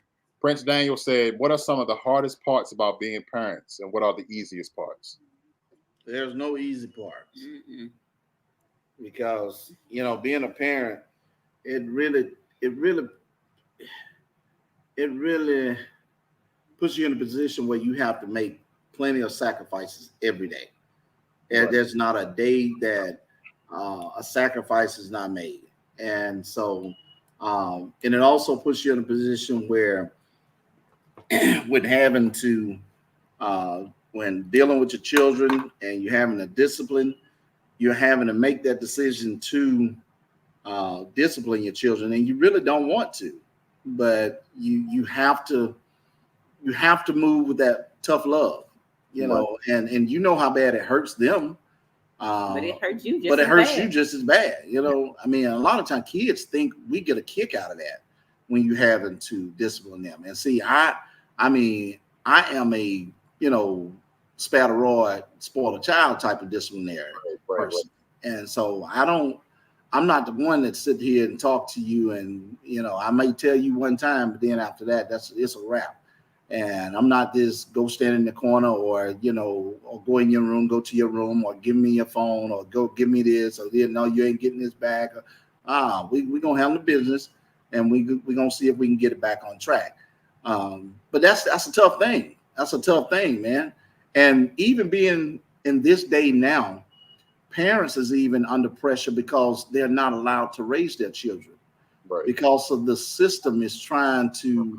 Prince Daniel said, "What are some of the hardest parts about being parents, and what are the easiest parts?" There's no easy parts. Because being a parent, it really puts you in a position where you have to make plenty of sacrifices every day. And there's not a day that a sacrifice is not made. And so, and it also puts you in a position where when having to, when dealing with your children and you're having a discipline, you're having to make that decision to discipline your children, and you really don't want to, but you have to move with that tough love, know, and you know how bad it hurts them. But it hurts you just but it as hurts bad. you just as bad. I mean, a lot of times kids think we get a kick out of that when you having to discipline them. And see, I mean, I am a, spatteroid, spoil a child type of disciplinary person. And so I'm not the one that sit here and talk to you and, I may tell you one time, but then after that, it's a wrap. And I'm not this go stand in the corner or, or go in your room, go to your room, or give me your phone, or go give me this, or no, you ain't getting this back. We gonna handle the business, and we gonna see if we can get it back on track. But that's a tough thing. That's a tough thing, man. And even being in this day now, parents is even under pressure because they're not allowed to raise their children, because of the system is trying to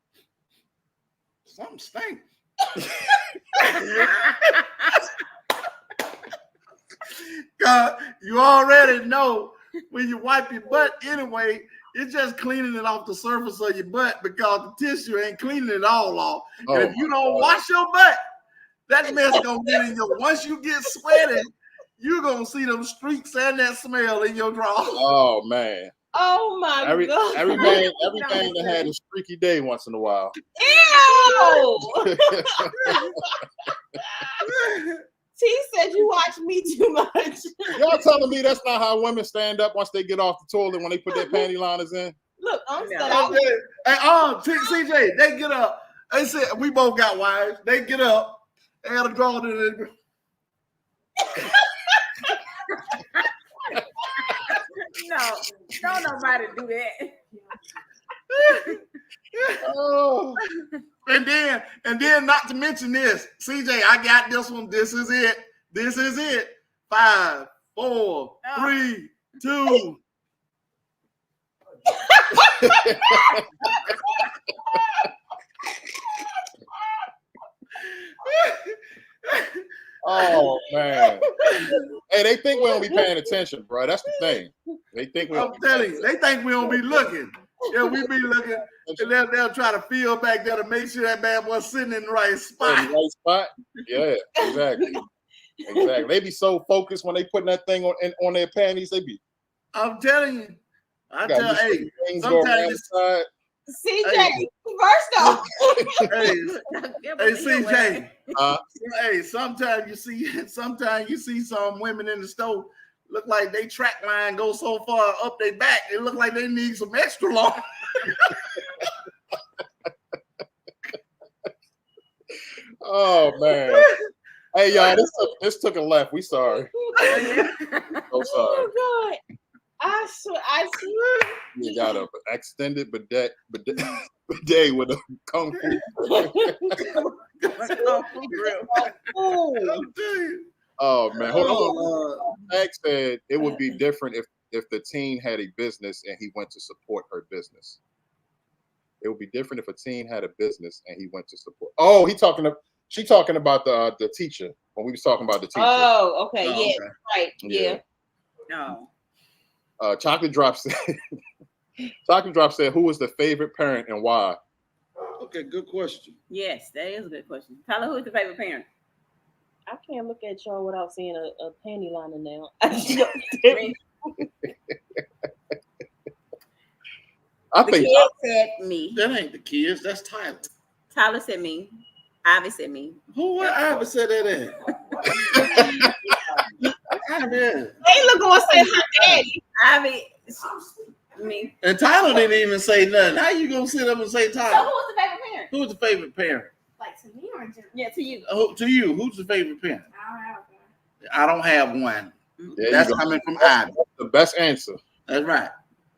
Something stink. You already know when you wipe your butt anyway, it's just cleaning it off the surface of your butt because the tissue ain't cleaning it all off. Oh, And if you don't wash your butt, that mess gonna get in your. Once you get sweaty, you're gonna see them streaks and that smell in your drawers. Oh man. Oh my Every god. man that had a streaky day once in a while. Ew. T said you watch me too much. Y'all telling me that's not how women stand up once they get off the toilet when they put their panty liners in? Look, I'm Yeah. stuck. Hey, CJ, they get up. They said we both got wives. They get up. They had a drawer in it. No, don't nobody do that. Oh. And then not to mention this, CJ, I got this one. This is it. This is it. 5, 4, 3, 2. Oh man. Hey, they think we don't be paying attention, bro. That's the thing. They think we I'm don't be telling you, they think we don't be looking. Yeah, we be looking, and they'll try to feel back there to make sure that bad boy's sitting in the right in spot. the right spot. Yeah, exactly. Exactly. They be so focused when they putting that thing on their panties. They be I'm telling you. I got tell, these hey, things go around the sometimes, side. CJ, Hey. first off. hey, CJ. Uh, Hey, sometimes you see some women in the store look like they track line go so far up their back, it look like they need some extra long. oh man. Hey y'all, this took a left. We sorry. So sorry. Oh god. I swear. You got a extended bidet with a kung fu. Oh man, hold on. Max said it would be different if the teen had a business and he went to support her business. It would be different if a teen had a business and he went to support. Oh, she talking about the teacher when we was talking about the teacher. Oh, okay. Oh, Yeah, okay. right. Yeah. No. Chocolate Drop said. Chocolate Drop said, "Who was the favorite parent and why?" Okay, good question. Yes, that is a good question. Tyler, who is the favorite parent? I can't look at y'all without seeing a panty liner now. Me. I The think kid said me. That ain't the kids, that's Tyler. Tyler said me. Ivy said me. Who ever said that in? They look gonna say her daddy. Ivy, me. And Tyler didn't even say nothing. How you gonna sit up and say So Tyler? who was the favorite parent? Who's the favorite parent? Like to me or just Yeah, to you. To you, who's the favorite parent? I don't have one. I don't have one. there you That's go. coming from Ivy. The best answer. That's right.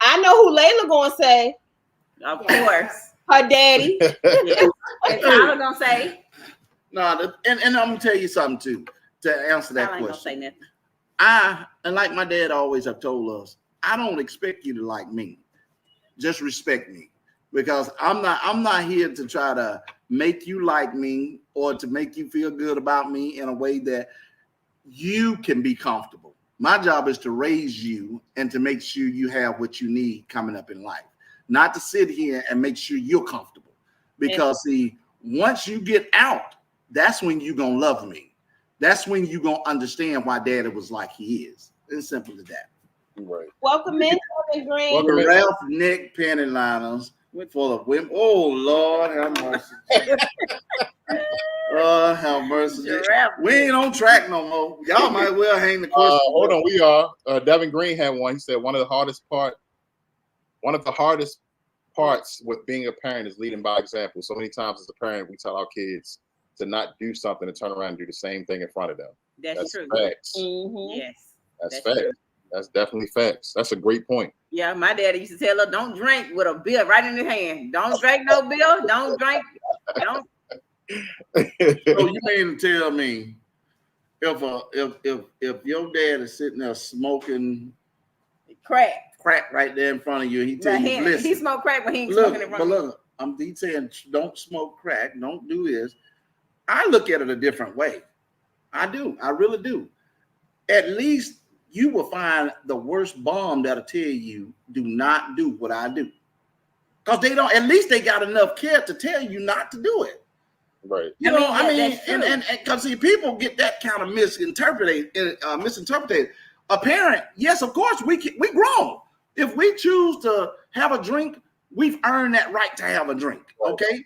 I know who Layla gonna say. Of course. Her daddy. Yeah. And Tyler gonna say. No, and I'm gonna tell you something too to answer that Tyler ain't gonna say question. nothing. And like my dad always have told us, I don't expect you to like me. Just respect me. Because I'm not here to try to make you like me or to make you feel good about me in a way that you can be comfortable. My job is to raise you and to make sure you have what you need coming up in life. Not to sit here and make sure you're comfortable. Because see, once you get out, that's when you're gonna love me. That's when you're gonna understand why daddy was like he is. It's simple as that. Right. Welcome in, Kevin Green. Welcome in. Ralph Nick panty liners full of women. Oh Lord have mercy. Have mercy. Giraffe. We ain't on track no more. Y'all might well hang the question. Hold on, we are. Devin Green had one. He said one of the hardest parts with being a parent is leading by example. So many times as a parent, we tell our kids to not do something and turn around and do the same thing in front of them. That's true. Facts. Mhm. Yes. That's That's facts. true. That's definitely facts. That's a great point. Yeah, my daddy used to tell her, don't drink with a beer right in his hand. Don't drink no beer. Don't drink. Don't. So you mean to tell me if your dad is sitting there smoking Crack. crack right there in front of you, he tell you, He listen, smoked crack when he ain't smoking in look, front but of look, I'm saying don't smoke crack, don't do this. I look at it a different way. I do. I really do. At least you will find the worst bomb that'll tell you do not do what I do. Because they don't, at least they got enough care to tell you not to do it. Right. You know, I mean, and because see, people get that kind of misinterpreted. A parent, yes, of course, we grown. If we choose to have a drink, we've earned that right to have a drink. Okay,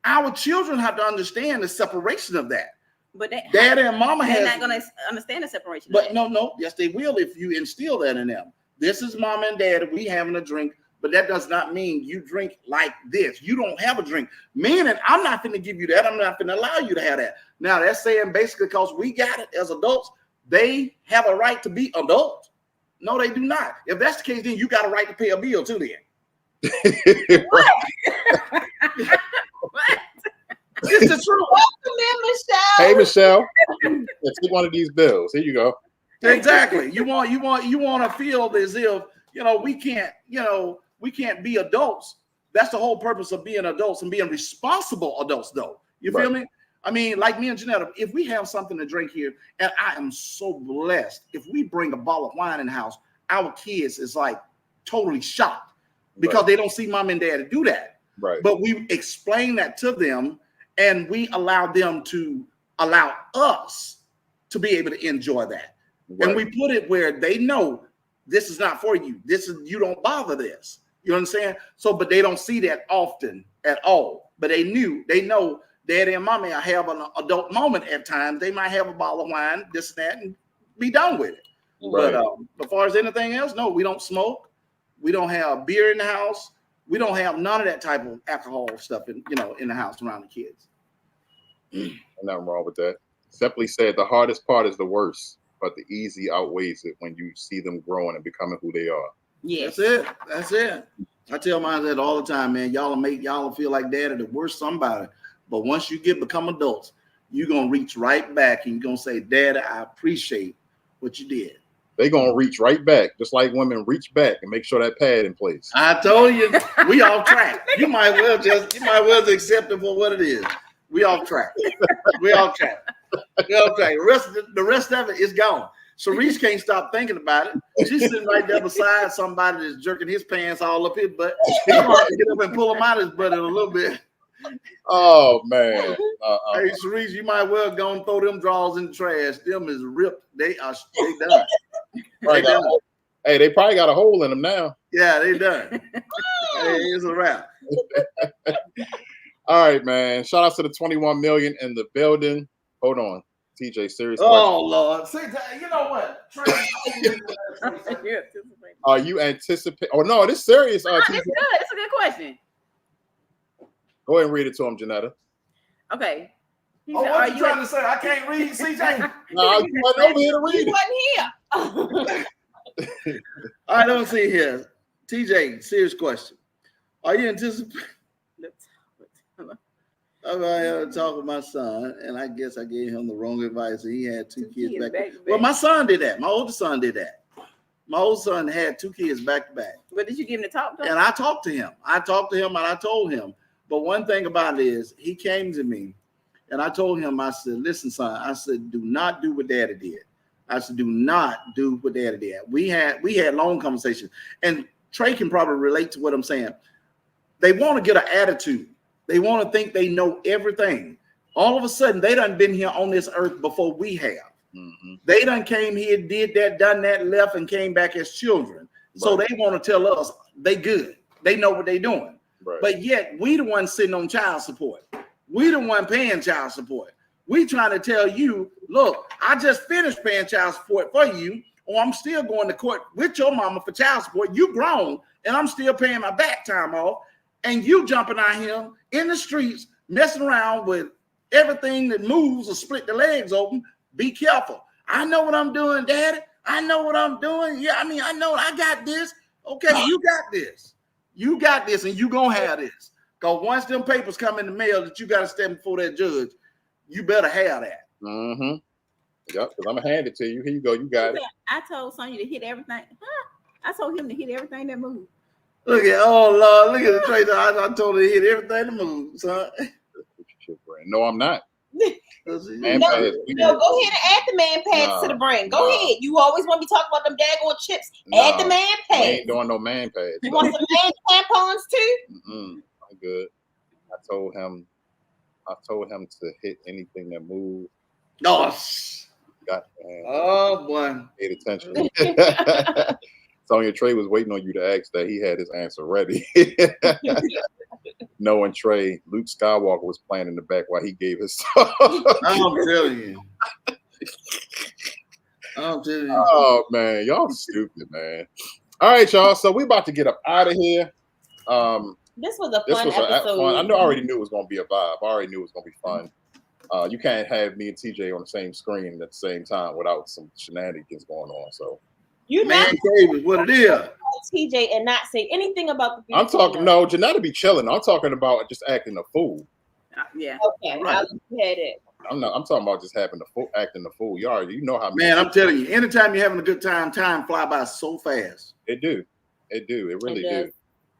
our children have to understand the separation of that. But Daddy and Mama they're not going to understand the separation. But no, yes, they will if you instill that in them. This is Mama and Daddy. We having a drink. But that does not mean you drink like this. You don't have a drink. Meaning, I'm not going to give you that. I'm not going to allow you to have that. Now, that's saying basically because we got it as adults, they have a right to be adults. No, they do not. If that's the case, then you got a right to pay a bill too then. What? It's the truth. Welcome in, Michelle. Hey, Michelle. Yeah, take one of these bills. Here you go. Exactly. You want to feel as if, we can't be adults. That's the whole purpose of being adults and being responsible adults, though. You feel me? I mean, like me and Janetta, if we have something to drink here, and I am so blessed, if we bring a bottle of wine in the house, our kids is like totally shocked because they don't see mom and dad do that. Right. But we explain that to them, and we allow them to allow us to be able to enjoy that. Right. And we put it where they know this is not for you. You don't bother this. You understand? So, but they don't see that often at all. But they know Daddy and Mommy have an adult moment at times. They might have a bottle of wine, this and that, and be done with it. Right. But as far as anything else, no, we don't smoke. We don't have beer in the house. We don't have none of that type of alcohol stuff in the house around the kids. Nothing wrong with that. Simply said, the hardest part is the worst, but the easy outweighs it when you see them growing and becoming who they are. Yes. That's it. I tell mine that all the time, man. Y'all feel like daddy the worst somebody. But once you become adults, you're gonna reach right back and you're gonna say, Daddy, I appreciate what you did. They're gonna reach right back, just like women reach back and make sure that pad in place. I told you, we off track. You might well just accept it for what it is. We off track. We off track. The rest of it is gone. Cerise can't stop thinking about it. She's sitting right there beside somebody that's jerking his pants all up his butt. He's going to get up and pull him out of his butt in a little bit. Oh man! Hey, Cerise, you might well go and throw them drawers in the trash. Them is ripped. They done. Right now. Hey, they probably got a hole in them now. Yeah, they done. Hey, it's a wrap. All right, man. Shout out to the 21 million in the building. Hold on, TJ. Serious. Oh Lord, you know what? Are you anticipating? Oh no, this serious. It's good. It's a good question. Go ahead and read it to him, Janetta. Okay. What you trying to say? I can't read, CJ. No, I wasn't over here to read He it. wasn't here. All right, let me see here. TJ, serious question. Are you anticipating? I had to talk with my son, and I guess I gave him the wrong advice. And he had two kids back to back. Well, my son did that. My oldest son did that. My oldest son had two kids back to back. But did you give him the talk to him? And I talked to him. And I told him. But one thing about it is, he came to me, and I told him, I said, listen, son, I said, do not do what Daddy did. I said, do not do what Daddy did. We had long conversations. And Trey can probably relate to what I'm saying. They want to get an attitude. They want to think they know everything. All of a sudden, they done been here on this earth before we have. Mm-hmm. They done came here, did that, done that, left, and came back as children. Right. So they want to tell us they good. They know what they doing. Right. But yet, we the one sitting on child support. We the one paying child support. We trying to tell you, look, I just finished paying child support for you, or I'm still going to court with your mama for child support. You grown, and I'm still paying my back time off. And you jumping out here in the streets, messing around with everything that moves or split the legs open. Be careful. I know what I'm doing, Daddy. I know what I'm doing. Yeah, I know I got this. Okay, you got this. You got this, and you gonna have this. Because once them papers come in the mail that you got to stand before that judge, you better have that. Mm-hmm. Yep, because I'm going to hand it to you. Here you go. You got it. I told Sonya to hit everything. I told him to hit everything that moved. Look at, oh Lord, look at the trade. I told her to hit everything to move, son. No, I'm not. Man No, pads, no, go ahead and add the man pads to the brain. Go ahead. You always want to be talking about them daggone chips. Add the man We pads. ain't doing no man pads. You want some man tampons too? I'm good. I told him to hit anything that moved. No. Goddamn. Oh boy. Paid attention. Sonya Trey was waiting on you to ask that. He had his answer ready. Knowing Trey, Luke Skywalker was playing in the back while he gave his talk. I'm telling you. Oh man, y'all stupid, man. All right, y'all. So we about to get up out of here. This was a fun episode. I already knew it was gonna be a vibe. I already knew it was gonna be fun. You can't have me and TJ on the same screen at the same time without some shenanigans going on. So you man cave is what it is. TJ and not say anything about the. I'm talking. No, Janetta be chilling. I'm talking about just acting a fool. Yeah. Okay, right. I'll had it. I'm talking about just having acting the fool. You know how. Man, I'm telling you, anytime you're having a good time fly by so fast. It do. It really do.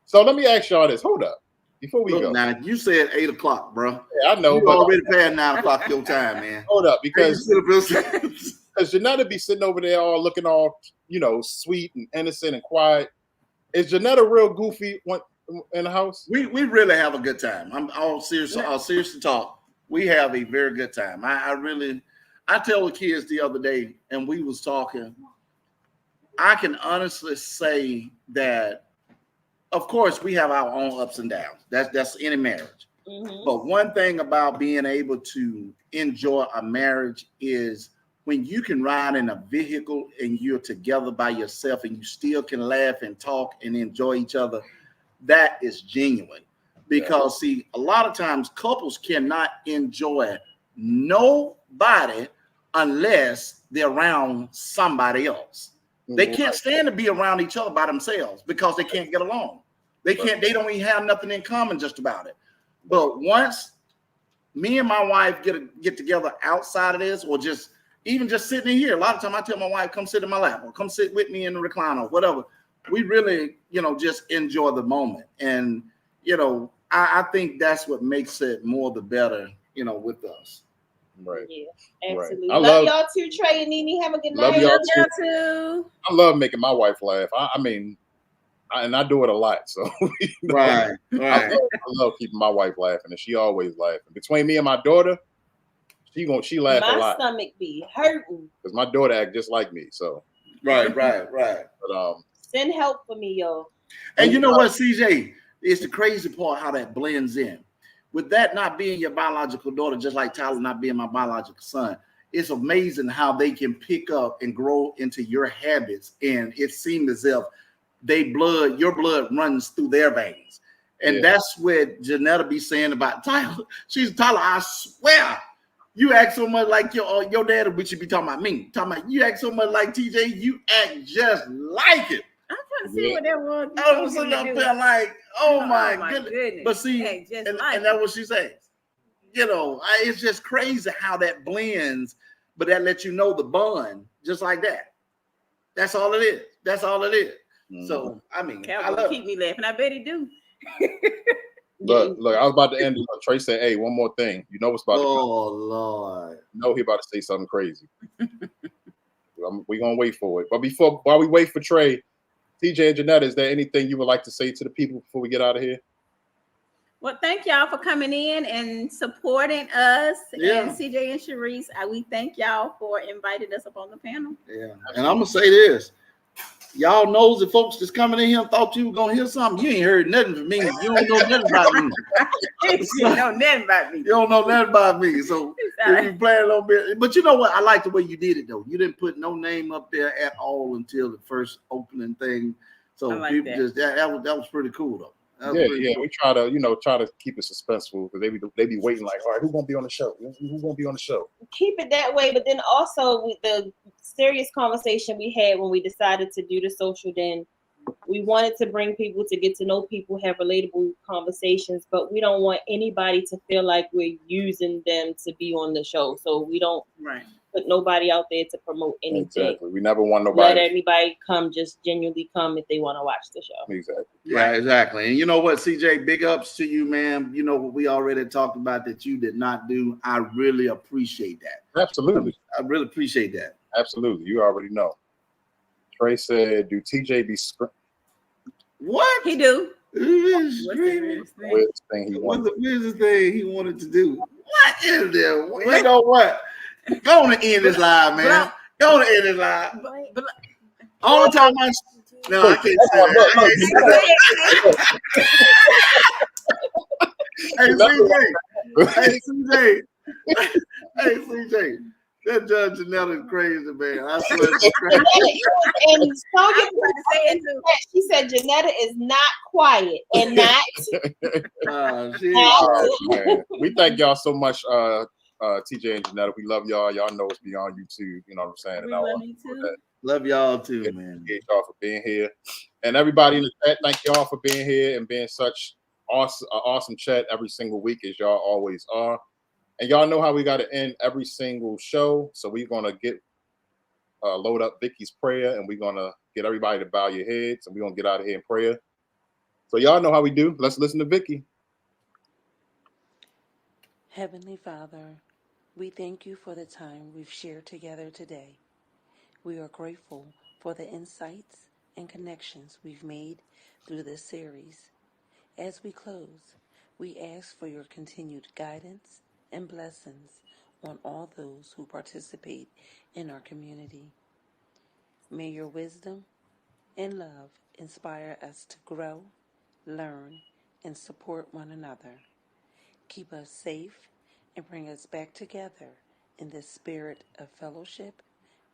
So let me ask y'all this. Hold up. Before we go. Now, you said 8 o'clock, bro. Yeah, I know. You already past 9 o'clock your time, man. Hold up, because Janetta be sitting over there all looking all, sweet and innocent and quiet. Is Janetta real goofy in the house? We really have a good time. I'm all serious to talk. We have a very good time. I tell the kids the other day, and we was talking, I can honestly say that, of course, we have our own ups and downs. That's any marriage. Mm-hmm. But one thing about being able to enjoy a marriage is when you can ride in a vehicle and you're together by yourself and you still can laugh and talk and enjoy each other. That is genuine. Because, see, a lot of times couples cannot enjoy nobody unless they're around somebody else. They can't stand to be around each other by themselves because they can't get along. They don't even have nothing in common just about it. But once me and my wife get together outside of this, or just sitting in here, a lot of time I tell my wife, come sit in my lap or come sit with me in the recliner or whatever. We really, just enjoy the moment. And, I think that's what makes it more the better, with us. Right. Yeah, absolutely. Right. Love y'all too, Trey and Nene. Have a good night. Love y'all too. I love making my wife laugh. I do it a lot. So right. I love keeping my wife laughing, and she always laughing. Between me and my daughter, she laughs a lot. My stomach be hurting because my daughter act just like me. So right. But send help for me, y'all. And you know what, CJ? It's the crazy part how that blends in. With that not being your biological daughter, just like Tyler not being my biological son, it's amazing how they can pick up and grow into your habits. And it seems as if your blood runs through their veins. And that's what Janetta be saying about Tyler. She's Tyler, I swear, you act so much like your dad, which you be talking about me. Talking about you act so much like TJ, you act just like it. I'm trying to see what that was. I was sitting up there like, oh my goodness. But see, and that's what she says. It's just crazy how that blends, but that lets you know the bond just like that. That's all it is. Mm-hmm. So, I love keep me laughing. I bet he do. Look, I was about to end. Trey said, hey, one more thing. You know what's about to come. Oh, Lord. He about to say something crazy. We're going to wait for it. But while we wait for Trey, TJ and Janetta, is there anything you would like to say to the people before we get out of here? Well, thank y'all for coming in and supporting us. Yeah. And CJ and Sharice, we thank y'all for inviting us up on the panel. Yeah. And I'm going to say this. Y'all knows the folks that's coming in here thought you were going to hear something. You ain't heard nothing from me. You don't know nothing about me. You don't know nothing about me. You don't know nothing about me. So if you play a little bit. But you know what? I like the way you did it, though. You didn't put no name up there at all until the first opening thing. So like people that. that was pretty cool, though. Cool. We try to keep it suspenseful because they be waiting like, all right, who's gonna be on the show? Who's gonna be on the show? Keep it that way, but then also with the serious conversation we had when we decided to do the social den, we wanted to bring people to get to know people, have relatable conversations, but we don't want anybody to feel like we're using them to be on the show. So we don't put nobody out there to promote anything. Exactly. We never want Let nobody. everybody come, just genuinely come if they want to watch the show. Exactly. Yeah, exactly. And you know what, CJ, big ups to you, man. You know what we already talked about that you did not do. I really appreciate that. Absolutely. I really appreciate that. Absolutely. You already know. Trey said, do TJ be screaming? What? He do. What's Weirdest thing he wanted. the weirdest thing he wanted to do? What is there? You know what? Go on and end this live, man. Go on and end this live. All the time no, I can't say that. Hey, CJ. Hey, CJ. That Judge Janetta is crazy, man. I swear she's crazy. And she said Janetta is not quiet and not. She Man. We thank y'all so much, TJ and Janetta. We love y'all. Y'all know it's beyond YouTube. You know what I'm saying? We And love you too. love y'all too, man. Appreciate y'all for being here. And everybody in the chat, thank y'all for being here and being such awesome chat every single week as y'all always are. And y'all know how we got to end every single show. So we're going to get load up Vicky's prayer, and we're going to get everybody to bow your heads, and we're going to get out of here in prayer. So y'all know how we do. Let's listen to Vicky. Heavenly Father, we thank you for the time we've shared together today. We are grateful for the insights and connections we've made through this series. As we close, we ask for your continued guidance and blessings on all those who participate in our community. May your wisdom and love inspire us to grow, learn, and support one another. Keep us safe and bring us back together in the spirit of fellowship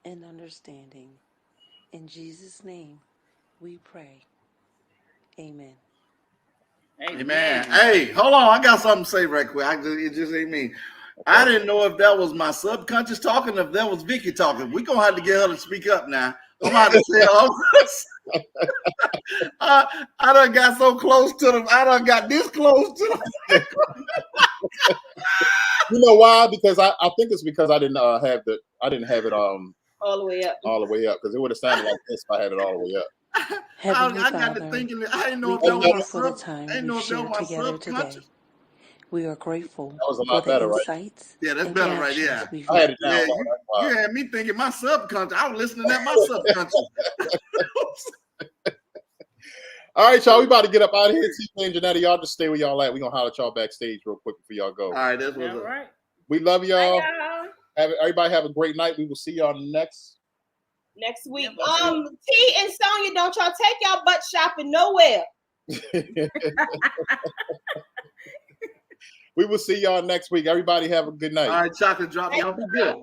and understanding. In Jesus' name, we pray. Amen. Amen. Hey, hold on. I got something to say right quick. It just ain't me. I didn't know if that was my subconscious talking, if that was Vicky talking. We're going to have to get her to speak up now. I'm going to say, I done got so close to them. I done got this close to them. You know why? Because I think it's because I didn't have it all the way up. Because it would have sounded like this if I had it all the way up. Heavenly I got Father, to thinking. I didn't know we if that thank was you for the time we've shared together today. We are grateful was a for lot the better, right? insights Yeah, that's and better, right? connections Yeah. we've I had it made. down. Yeah, low, that's why. you had me thinking my subconscious. I was listening at my subconscious. All right, y'all. We about to get up out of here. TJ and Janetta, y'all just stay where y'all at. We're going to holler at y'all backstage real quick before y'all go. All right, that's what's All up. right. We love y'all. Bye, Everybody have a great night. We will see y'all next Week. Yeah, T and Sonya, don't y'all take y'all butt shopping nowhere. We will see y'all next week. Everybody have a good night. All right, chocolate drop. Y'all be good.